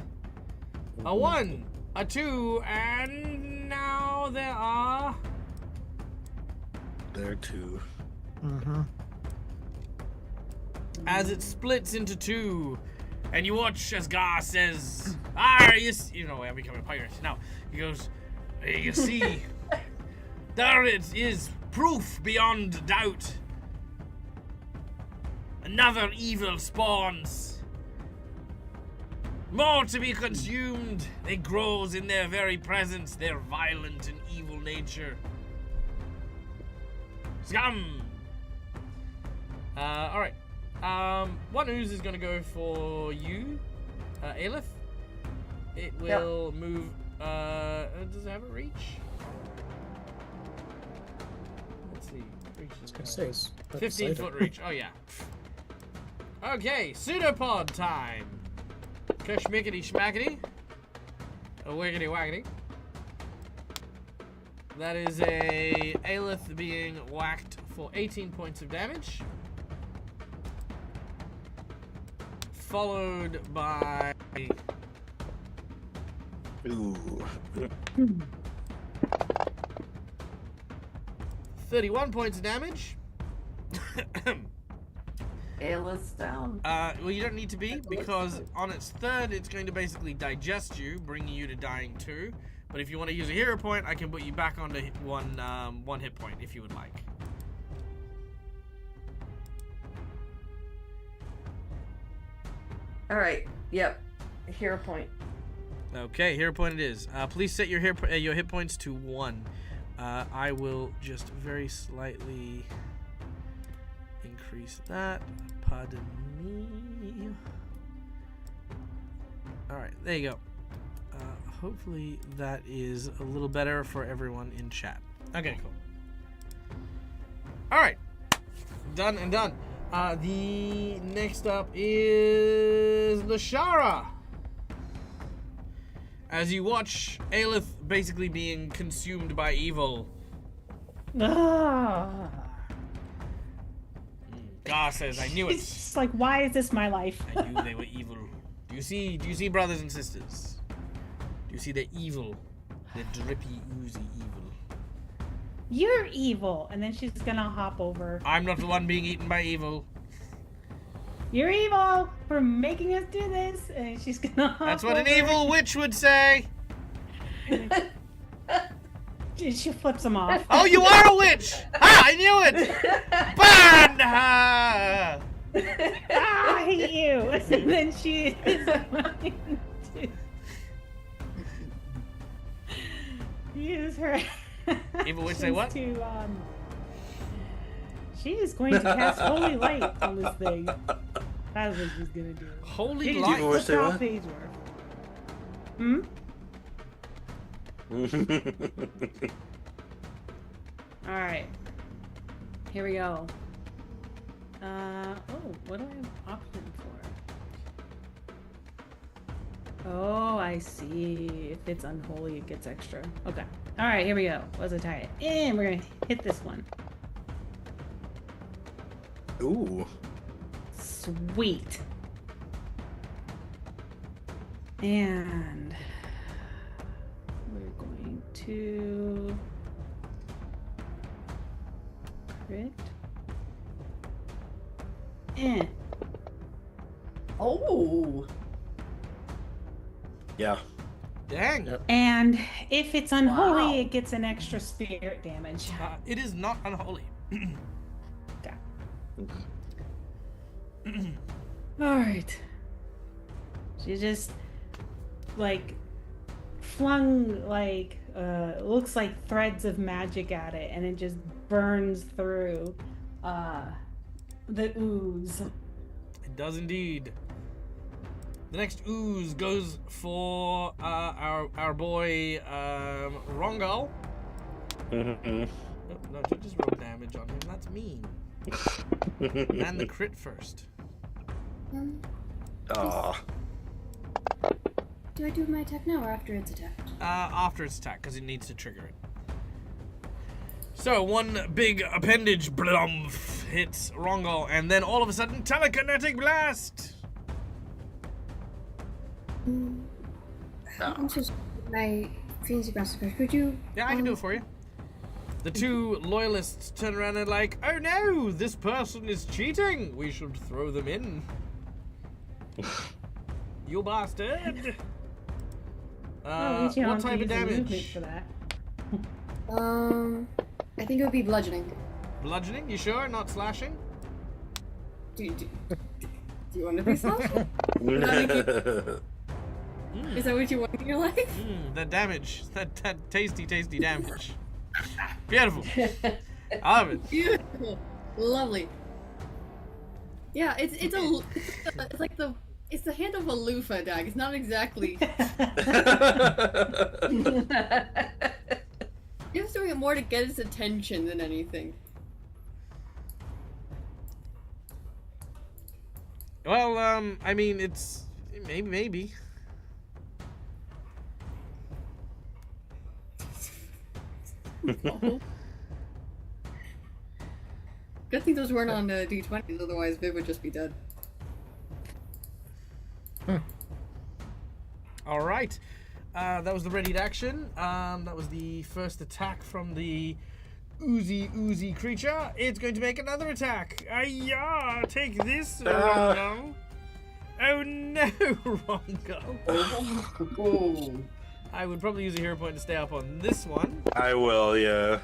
a 1, a 2, and now there are... There too. Mm-hmm. As it splits into 2, and you watch as Gar says, you know, I'm becoming a pirate. Now, he goes, you see, there it is, proof beyond doubt. Another evil spawns. More to be consumed. They grows in their very presence, their violent and evil nature. Scum! Alright. One ooze is gonna go for you, Aleph. It will move, does it have a reach? Let's see. Reach is I was gonna say it's right 15 beside foot it. reach. Oh, yeah. Okay, pseudopod time. Kushmickety schmackety. A wiggity waggity. That is a Aleph being whacked for 18 points of damage. Followed by Ooh. 31 points of damage. Ayla's down. Well, you don't need to be, because on its third, it's going to basically digest you, bringing you to dying 2. But if you want to use a hero point, I can put you back onto one hit point, if you would like. Alright, yep. Hero point. Okay, hero point it is. Please set your hit points to 1. I will just very slightly increase that. Pardon me. Alright, there you go. Hopefully that is a little better for everyone in chat. Okay, cool. Alright. Done and done. The next up is Lashara. As you watch Aleph basically being consumed by evil. Ah. Gar says, I knew it. It's just like, why is this my life? I knew they were evil. Do you see brothers and sisters? Do you see the evil? The drippy, oozy evil. You're evil. And then she's gonna hop over. I'm not the one being eaten by evil. You're evil for making us do this. And she's gonna hop That's what an over. evil witch would say. She flips him off. Oh, you are a witch! Ha! I knew it! Burn her! Ah, I hate you. And then she is going say what? To, she is going to cast Holy Light on this thing. That's what she's gonna do. Holy She light. You just say took what? off page work. Alright. Here we go. Oh, what do I have option for? Oh, I see. If it's unholy, it gets extra. Okay. Alright, here we go. Let's attack it. And we're gonna hit this one. Ooh. Sweet. And we're going to crit. Oh. Yeah. Dang. Yep. And if it's unholy, Wow. it gets an extra spirit damage. It is not unholy. Alright. She just, like, flung, like, looks like threads of magic at it, and it just burns through, the ooze. It does indeed. The next ooze goes for our boy Rongal. Mhm. Oh, no, don't just roll damage on him. That's mean. And the crit first. Aw. Do I do my attack now or after it's attacked? After its attack, because it needs to trigger it. So one big appendage blump hits Rongal, and then all of a sudden telekinetic blast. I'm so sorry. My fancy master. Could you? Yeah, I can do it for you. The two loyalists turn around and like, oh no, this person is cheating. We should throw them in. You bastard. At least you don't What have to type of use the movement damage? for that. I think it would be bludgeoning. Bludgeoning? You sure? Not slashing? Do you want to be slashing? Is that what you want in your life? That damage. That tasty damage. Beautiful. I love it. Beautiful, lovely. Yeah, it's like the hand of a loofah dag. It's not exactly. You're just doing it more to get his attention than anything. Well, I mean, it's maybe. Good thing those weren't on D20s, otherwise Viv would just be dead. All right. That was the readied action. That was the first attack from the oozy creature. It's going to make another attack. Ayah! Take this, Rongo. Oh no, Rongo. Oh. I would probably use a hero point to stay up on this one. I will, yeah.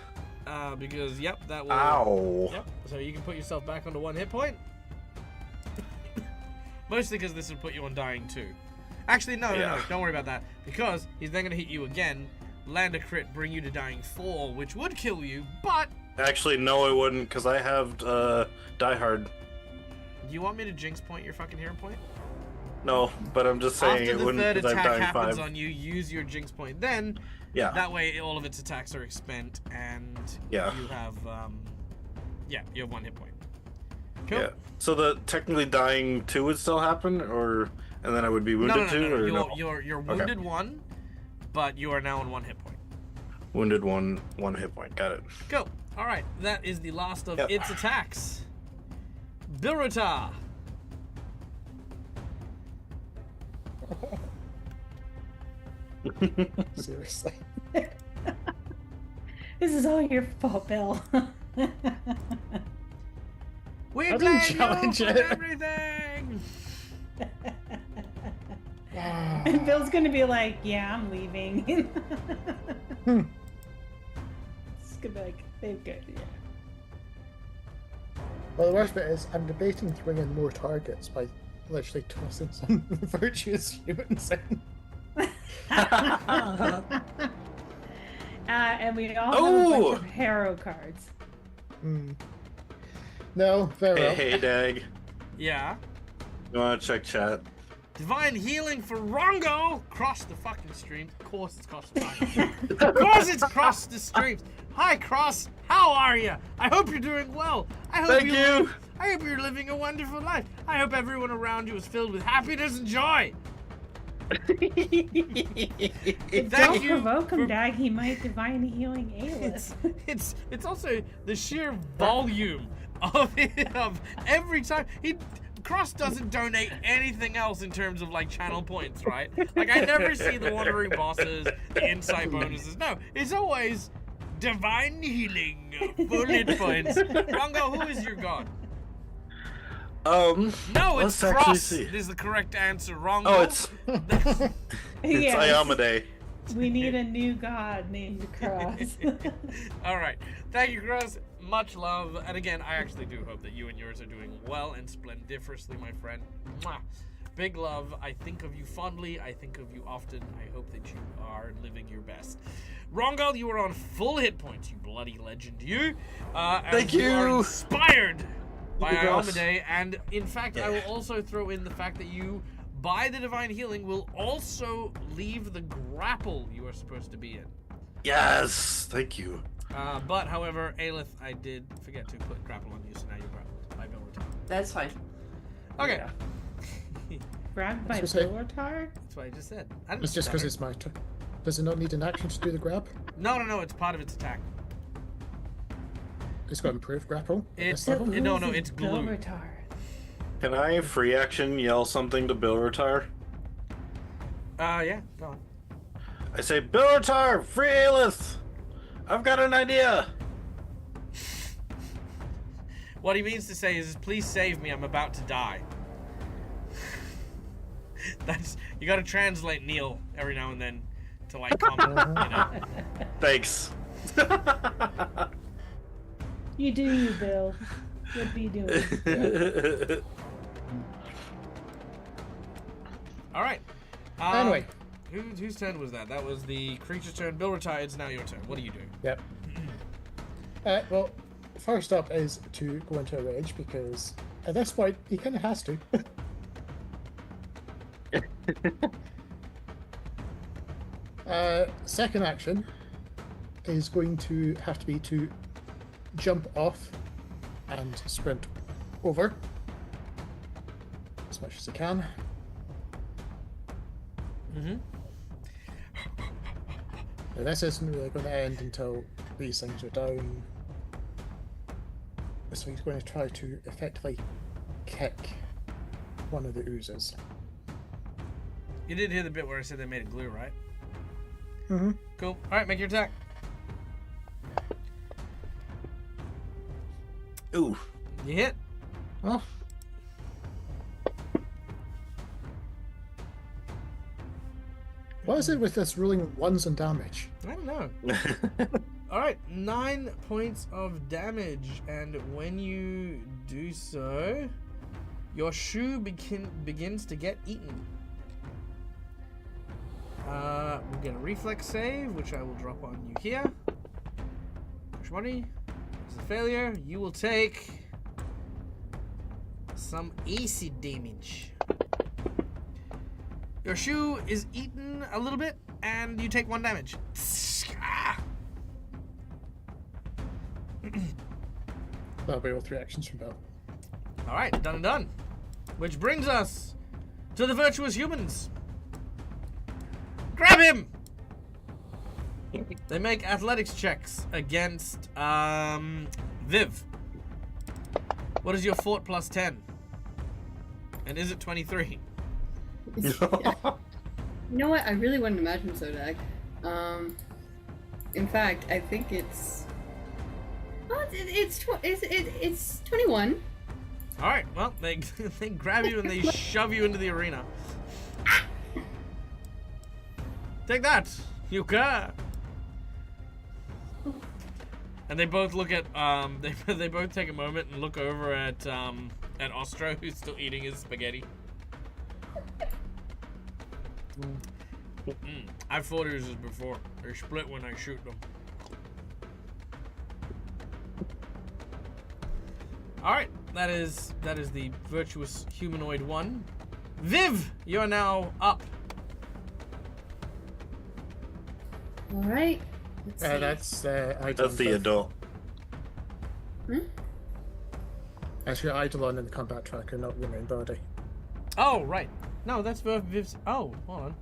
Because, yep, that will... Ow. Yep, so you can put yourself back onto 1 hit point. Mostly because this would put you on dying too. Actually, no, don't worry about that. Because he's then going to hit you again, land a crit, bring you to dying 4, which would kill you, but... Actually, no, I wouldn't, because I have Die Hard. Do you want me to jinx point your fucking hero point? No, but I'm just saying After it the wouldn't, third because I'm attack dying happens 5. on you, use your jinx point then. Yeah. That way, all of its attacks are expent, and Yeah. you have, you have 1 hit point. Cool. Yeah. So the technically dying 2 would still happen, or and then I would be wounded 2, or no? You're wounded 1, but you are now on 1 hit point. Wounded 1 hit point. Got it. Cool. All right, that is the last of Yep. its attacks. Birota. Seriously. This is all your fault, Bill. We I didn't blame you challenge for it. everything. And Bill's gonna be like, yeah, I'm leaving. It's gonna be like, they're good, yeah. Well, the worst bit is I'm debating to bring in more targets by literally tossing some virtuous humans in. And we all have a bunch Oh! of hero cards. No, very well. Hey, Dag. Yeah. You want to check chat? Divine healing for Rongo! Cross the fucking stream. Of course it's crossed the fucking Of course it's crossed the streams. Hi, Cross. How are you? I hope you're doing well. I hope Thank you. I hope you're living a wonderful life. I hope everyone around you is filled with happiness and joy. But Thank don't you provoke him, for- Dag. He might divine healing Aelith. It's also the sheer volume of every time Cross doesn't donate anything else in terms of like channel points, right? Like I never see the wandering bosses, the insight bonuses. No, it's always divine healing, full hit points. Rongo, who is your god? No, it's let's actually Cross. see. Is the correct answer. Rongo. Oh, it's Yes. Ayamade. We need a new god named Cross. All right. Thank you, Cross. Much love. And again, I actually do hope that you and yours are doing well and splendiferously, my friend. Mwah. Big love. I think of you fondly. I think of you often. I hope that you are living your best. Rongal, you are on full hit points, you bloody legend. You. Thank You are you. inspired by Look at us. Ayamade. And in fact, I will also throw in the fact that you, by the divine healing, will also leave the grapple you are supposed to be in. Yes, thank you. But, however, Aelith, I did forget to put grapple on you, so now you're grappled by Bilratar. That's fine. Okay. Yeah. Grabbed by So say- Bilratar? That's what I just said. I didn't It's just because stutter. it's my turn. Does it not need an action to do the grab? No, it's part of its attack. It's got improved grapple. at It's- this level. No, Loses it's glue. Bilratar. Can I free action yell something to Bilratar? Yeah, go on. I say, Bilratar, free Aelith! I've got an idea! What he means to say is, please save me, I'm about to die. That's, you gotta translate Neil every now and then to like comment, you know? Thanks. You do you, Bill. What be doing? Alright. Anyway. Whose turn was that? That was the creature's turn. Bilratar, it's now your turn. What do you do? Yep. Well, first up is to go into a rage because at this point he kind of has to. Second action is going to have to be to jump off and sprint over as much as I can. Mm-hmm. Now, this isn't really going to end until these things are down. So he's going to try to effectively kick one of the oozes. You did hear the bit where I said they made it glue, right? Mm-hmm. Cool. Alright, make your attack. Ooh. You hit. Oh. What is it with this rolling ones and damage? I don't know. Alright, 9 points of damage, and when you do so, your shoe begins to get eaten. We'll get a reflex save, which I will drop on you here. Push money. It's a failure. You will take some acid damage. Your shoe is eaten a little bit, and you take 1 damage. That'll be all 3 actions from Bill. Alright, done and done. Which brings us to the virtuous humans. Grab him! They make athletics checks against Viv. What is your fort plus 10? And is it 23? You know what? I really wouldn't imagine so, Dag. In fact, I think it's. Well, it's 21. Alright, well, they grab you and they shove you into the arena. Take that, Yuka! And they both look at, they both take a moment and look over at Ostro, who's still eating his spaghetti. I've fought oozes before. They split when I shoot them. Alright, that is the virtuous humanoid one. Viv, you're now up. All right. Let's see. That's Eidolon. That's the adult. That's your Eidolon in the combat tracker, not your main body. Oh, right. No, that's Viv's. Oh, hold on.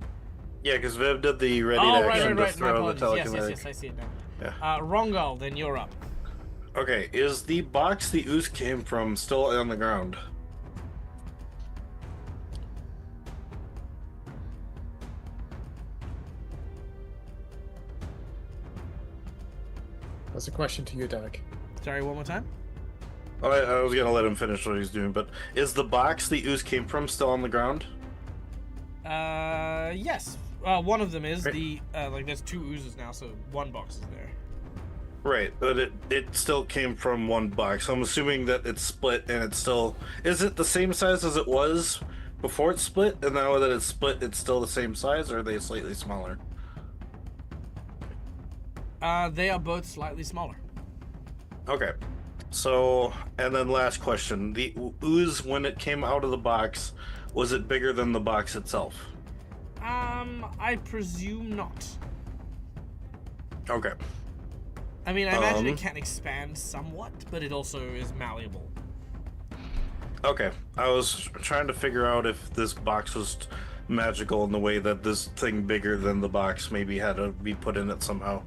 Yeah, because Viv did the ready to Oh, action right. to My throw the apologies. telekinetic. Yes, I see it now. Yeah. Rongal, then you're up. Okay, is the box the ooze came from still on the ground? That's a question to you, Dag. Sorry, one more time. I was gonna let him finish what he's doing, but is the box the ooze came from still on the ground? Yes. One of them is Right. the there's two oozes now, so one box is there. Right, but it still came from one box. So I'm assuming that it's split and it's still... Is it the same size as it was before it split? And now that it's split, it's still the same size, or are they slightly smaller? They are both slightly smaller. Okay. So, and then last question. The ooze, when it came out of the box, was it bigger than the box itself? I presume not. Okay. I mean, I imagine Um, it can expand somewhat, but it also is malleable. Okay. I was trying to figure out if this box was magical in the way that this thing bigger than the box maybe had to be put in it somehow.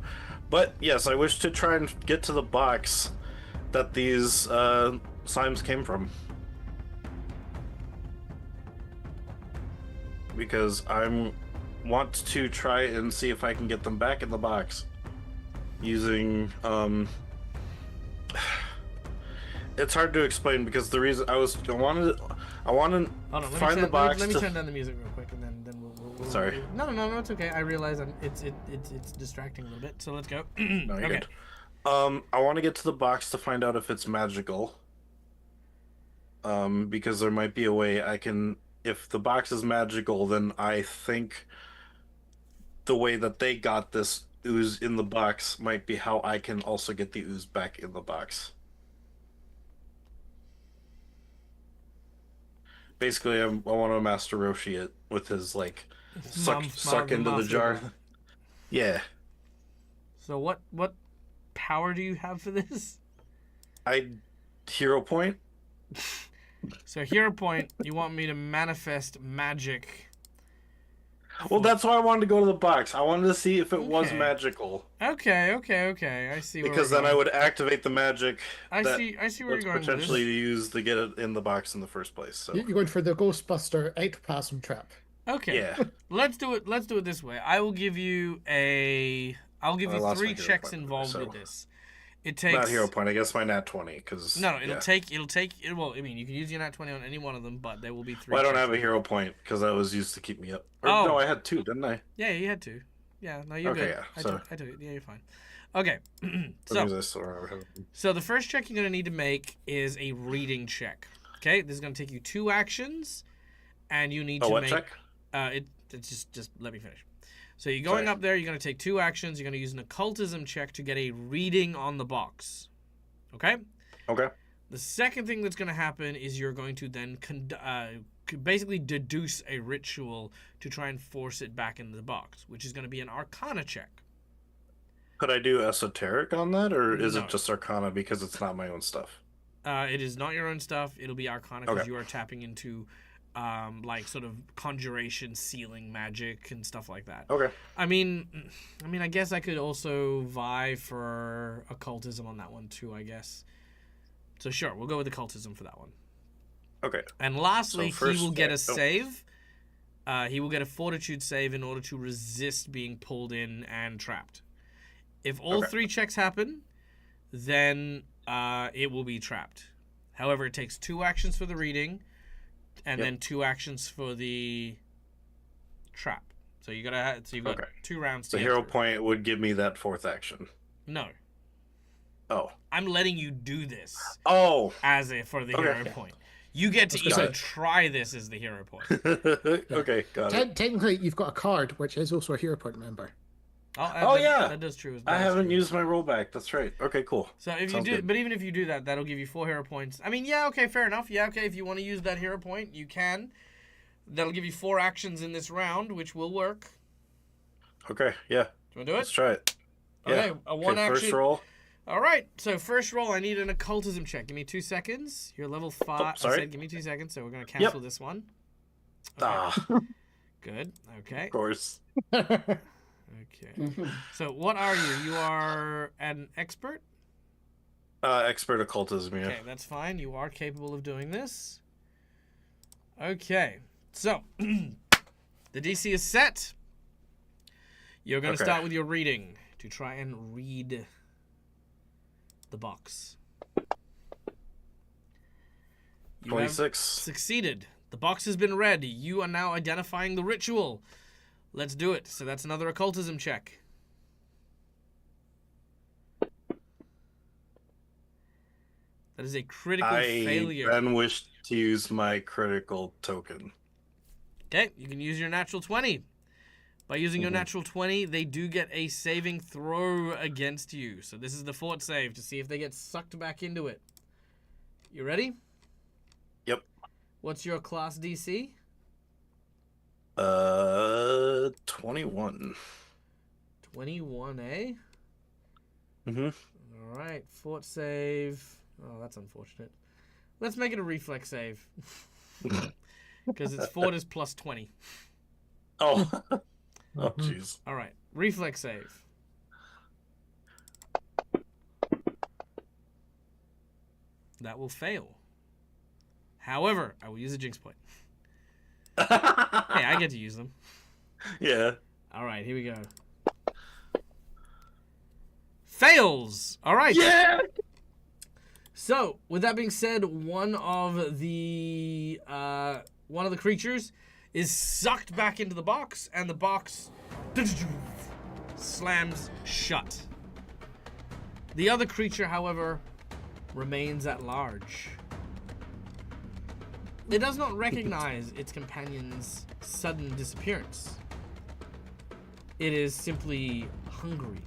But yes, I wish to try and get to the box that these slimes came from. Because I want to try and see if I can get them back in the box using it's hard to explain because the reason I wanted Hold on, to find the box. Let me turn down the music real quick, and then we'll Sorry. No, it's okay. I realize it's distracting a little bit. So let's go. No, you're Okay. good. I want to get to the box to find out if it's magical. Because there might be a way I can. If the box is magical, then I think the way that they got this ooze in the box might be how I can also get the ooze back in the box. Basically, I want to Master Roshi it with his like suck into the jar. Yeah, So what power do you have for this? hero point. So hero point, you want me to manifest magic. Well, that's why I wanted to go to the box. I wanted to see if it was Okay. magical. Okay. I see. Where Because we're then I going. would activate the magic I that see where you're was going with potentially this. used to get it in the box in the first place. So You're going for the Ghostbuster ectoplasm trap. Okay. yeah, Let's do it this way. I'll give you I lost 3 my hero checks point, involved so- with this. It takes not hero point. I guess my nat 20 because No, it'll take well, I mean, you can use your nat 20 on any one of them, but there will be 3. Well, I don't checks have a involved. hero point because that was used to keep me up. Or, Oh. no, I had 2, didn't I? Yeah, you had to. Yeah, no, you're Okay, good. yeah, I so- took it. Yeah, you're fine. Okay. That means I still remember having- So the first check you're going to need to make is a reading check. Okay? This is going to take you 2 actions, and you need Oh, to what make check? It's just let me finish. So you're going Sorry. up there, you're going to take 2 actions, you're going to use an occultism check to get a reading on the box. Okay? Okay. The second thing that's going to happen is you're going to then basically deduce a ritual to try and force it back into the box, which is going to be an arcana check. Could I do esoteric on that, or is No. it just arcana because it's not my own stuff? It is not your own stuff. It'll be arcana because Okay. you are tapping into like sort of conjuration, sealing magic and stuff like that. Okay. I mean, I guess I could also vie for occultism on that one too, I guess. So sure, we'll go with occultism for that one. Okay. And lastly, So first he will get a check- oh. save. He will get a fortitude save in order to resist being pulled in and trapped. If all Okay. 3 checks happen, then it will be trapped. However, it takes 2 actions for the reading, and Yep. then 2 actions for the trap. So you've got 2 rounds. So to get hero through. point would give me that 4th action. No, Oh. I'm letting you do this Oh. for the Okay. hero point. You get to I was gonna even say- try this as the hero point. Okay, got it. Technically, you've got a card which is also a hero point member. Oh, yeah. that does true. I That is haven't true. used my rollback. That's right. Okay, cool. So if you Sounds do, good. but even if you do that, that'll give you 4 hero points. I mean, yeah, okay, fair enough. Yeah, okay, if you want to use that hero point, you can. That'll give you 4 actions in this round, which will work. Okay, yeah. Do you want to do Let's it? try it. Okay, Yeah. a 1 Okay, action. first roll. All right, so first roll, I need an occultism check. Give me 2 seconds. You're level 5. I sorry. said give me 2 seconds, so we're going to cancel this one. Okay. Ah, Good. Okay. of course. Okay. So what are you? You are an expert? Expert occultism, yeah. Okay, that's fine. You are capable of doing this. Okay. So, the DC is set. You're going to Okay. start with your reading to try and read the box. You have 26. succeeded. The box has been read. You are now identifying the ritual. Let's do it. So that's another occultism check. That is a critical failure. I then wish to use my critical token. Okay, you can use your natural 20. By using your natural 20, they do get a saving throw against you. So this is the fort save to see if they get sucked back into it. You ready? Yep. What's your class DC? 21. 21, Mm-hmm. All right, fort save. Oh, that's unfortunate. Let's make it a reflex save. Because its fort is plus 20. Oh. Oh, jeez. All right, reflex save. That will fail. However, I will use a jinx point. Hey, I get to use them. Yeah. All right, here we go. Fails. All right. Yeah! So, with that being said, one of the creatures is sucked back into the box, and the box slams shut. The other creature, however, remains at large. It does not recognize its companion's sudden disappearance. It is simply hungry,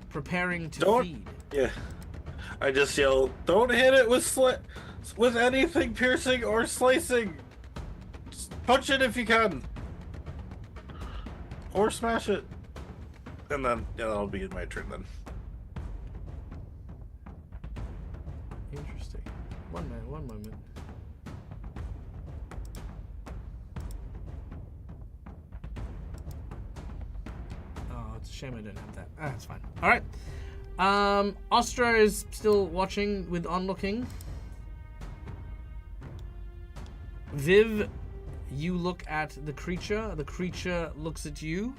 preparing to Don't- feed. Yeah. I just yell, don't hit it with anything piercing or slicing. Just punch it if you can. Or smash it. And then, yeah, that'll be my turn then. Interesting. One moment. Oh, it's a shame I don't have that. Ah, that's fine. All right. Ostra is still watching with onlooking. Viv, you look at the creature. The creature looks at you.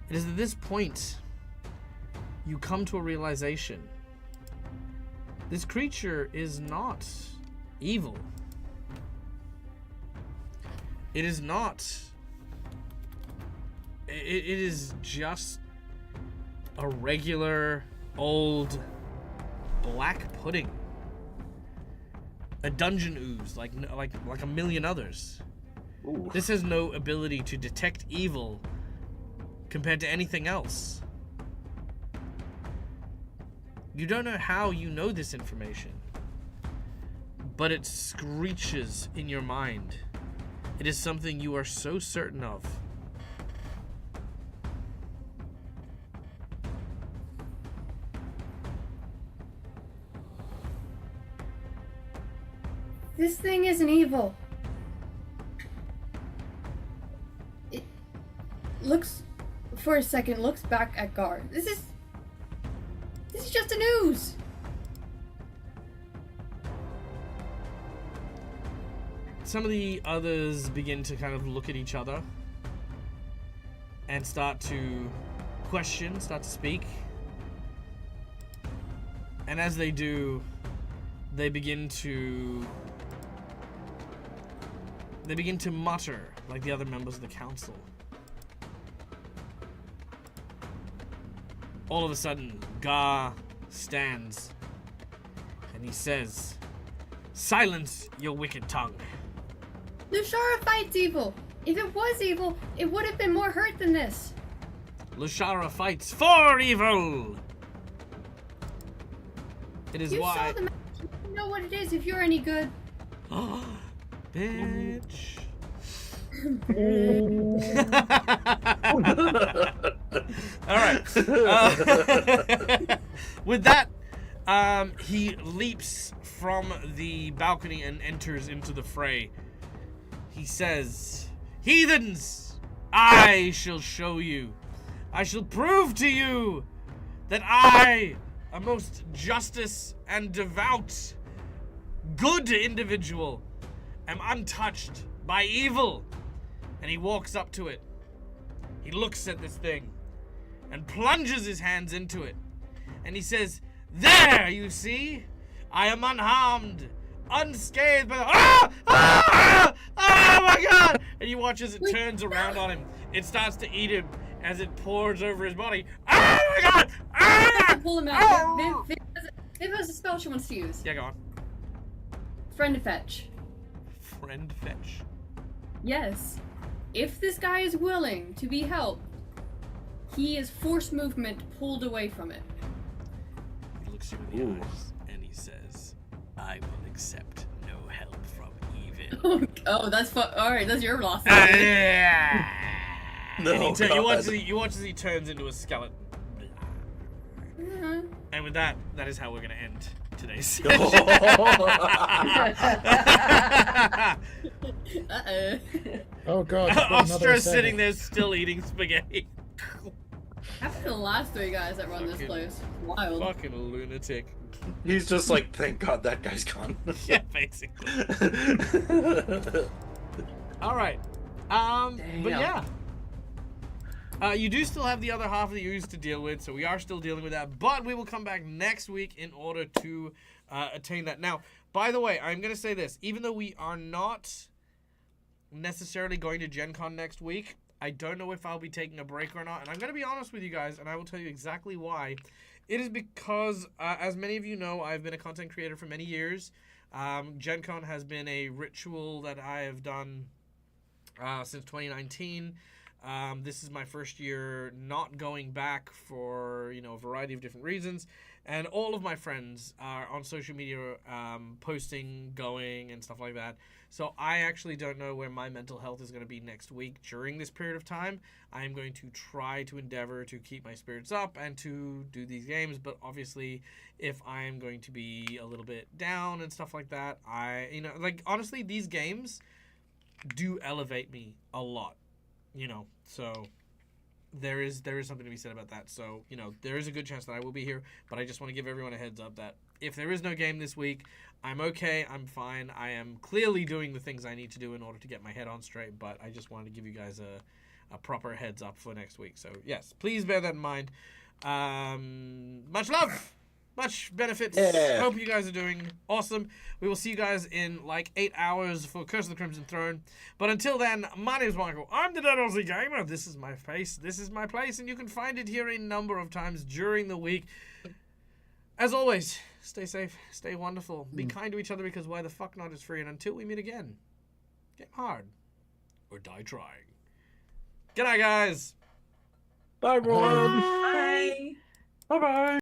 It is at this point you come to a realization. This creature is not evil. It is not. It is just a regular old black pudding. A dungeon ooze, like a million others. Ooh. This has no ability to detect evil compared to anything else. You don't know how you know this information, but it screeches in your mind. It is something you are so certain of. This thing isn't evil. It looks, for a second, looks back at Gar. This is just an ooze. Some of the others begin to kind of look at each other and start to question, start to speak. And as they do, they begin to mutter like the other members of the council. All of a sudden, Gar stands and he says, Silence your wicked tongue. Lushara fights evil. If it was evil, it would have been more hurt than this. Lushara fights for evil. It is You why. saw the match. You know what it is if you're any good. Bitch. All right. With that, he leaps from the balcony and enters into the fray. He says, "Heathens, I shall show you. I shall prove to you that I, a most justice and devout, good individual, am untouched by evil." And he walks up to it. He looks at this thing and plunges his hands into it. And he says, "There, you see? I am unharmed, unscathed by the... Oh my God!" And you watch as it turns around on him. It starts to eat him as it pours over his body. Oh my God! Pull him out. Viv has a spell she wants to use. Yeah, go on. Friend fetch. Friend fetch. Yes. If this guy is willing to be helped, he is force movement pulled away from it. He looks you in the eyes and he says, "I will accept no help from evil." Oh, that's fun. Alright, that's your loss. No, And you watch God. as he turns into a skeleton. Uh-huh. And with that, that is how we're going to end today's Oh. session. Uh-oh. Oh god. we've got another Ostra's sitting segment. there still eating spaghetti. After the last three guys that run this Fucking- place. Wild. Fucking lunatic. He's just like, thank God that guy's gone. Yeah, basically. Alright. But yeah. You do still have the other half of the ooze to deal with, so we are still dealing with that. But we will come back next week in order to attain that. Now, by the way, I'm going to say this. Even though we are not necessarily going to Gen Con next week, I don't know if I'll be taking a break or not. And I'm going to be honest with you guys, and I will tell you exactly why. It is because, as many of you know, I've been a content creator for many years. Gen Con has been a ritual that I have done since 2019. This is my first year not going back for, a variety of different reasons. And all of my friends are on social media posting, going, and stuff like that. So I actually don't know where my mental health is going to be next week during this period of time. I am going to try to endeavor to keep my spirits up and to do these games. But obviously, if I am going to be a little bit down and stuff like that, honestly, these games do elevate me a lot. So there is something to be said about that. So, there is a good chance that I will be here, but I just want to give everyone a heads up that if there is no game this week, I'm okay, I'm fine. I am clearly doing the things I need to do in order to get my head on straight, but I just wanted to give you guys a proper heads up for next week. So, yes, please bear that in mind. Much love! Much benefits. Yeah. Hope you guys are doing awesome. We will see you guys in like 8 hours for Curse of the Crimson Throne. But until then, my name is Michael. I'm the Dead Aussie Gamer. This is my face. This is my place. And you can find it here a number of times during the week. As always, stay safe. Stay wonderful. Be kind to each other because why the fuck not is free. And until we meet again, game hard or die trying. Good night, guys. Bye, everyone. Bye. Bye-bye.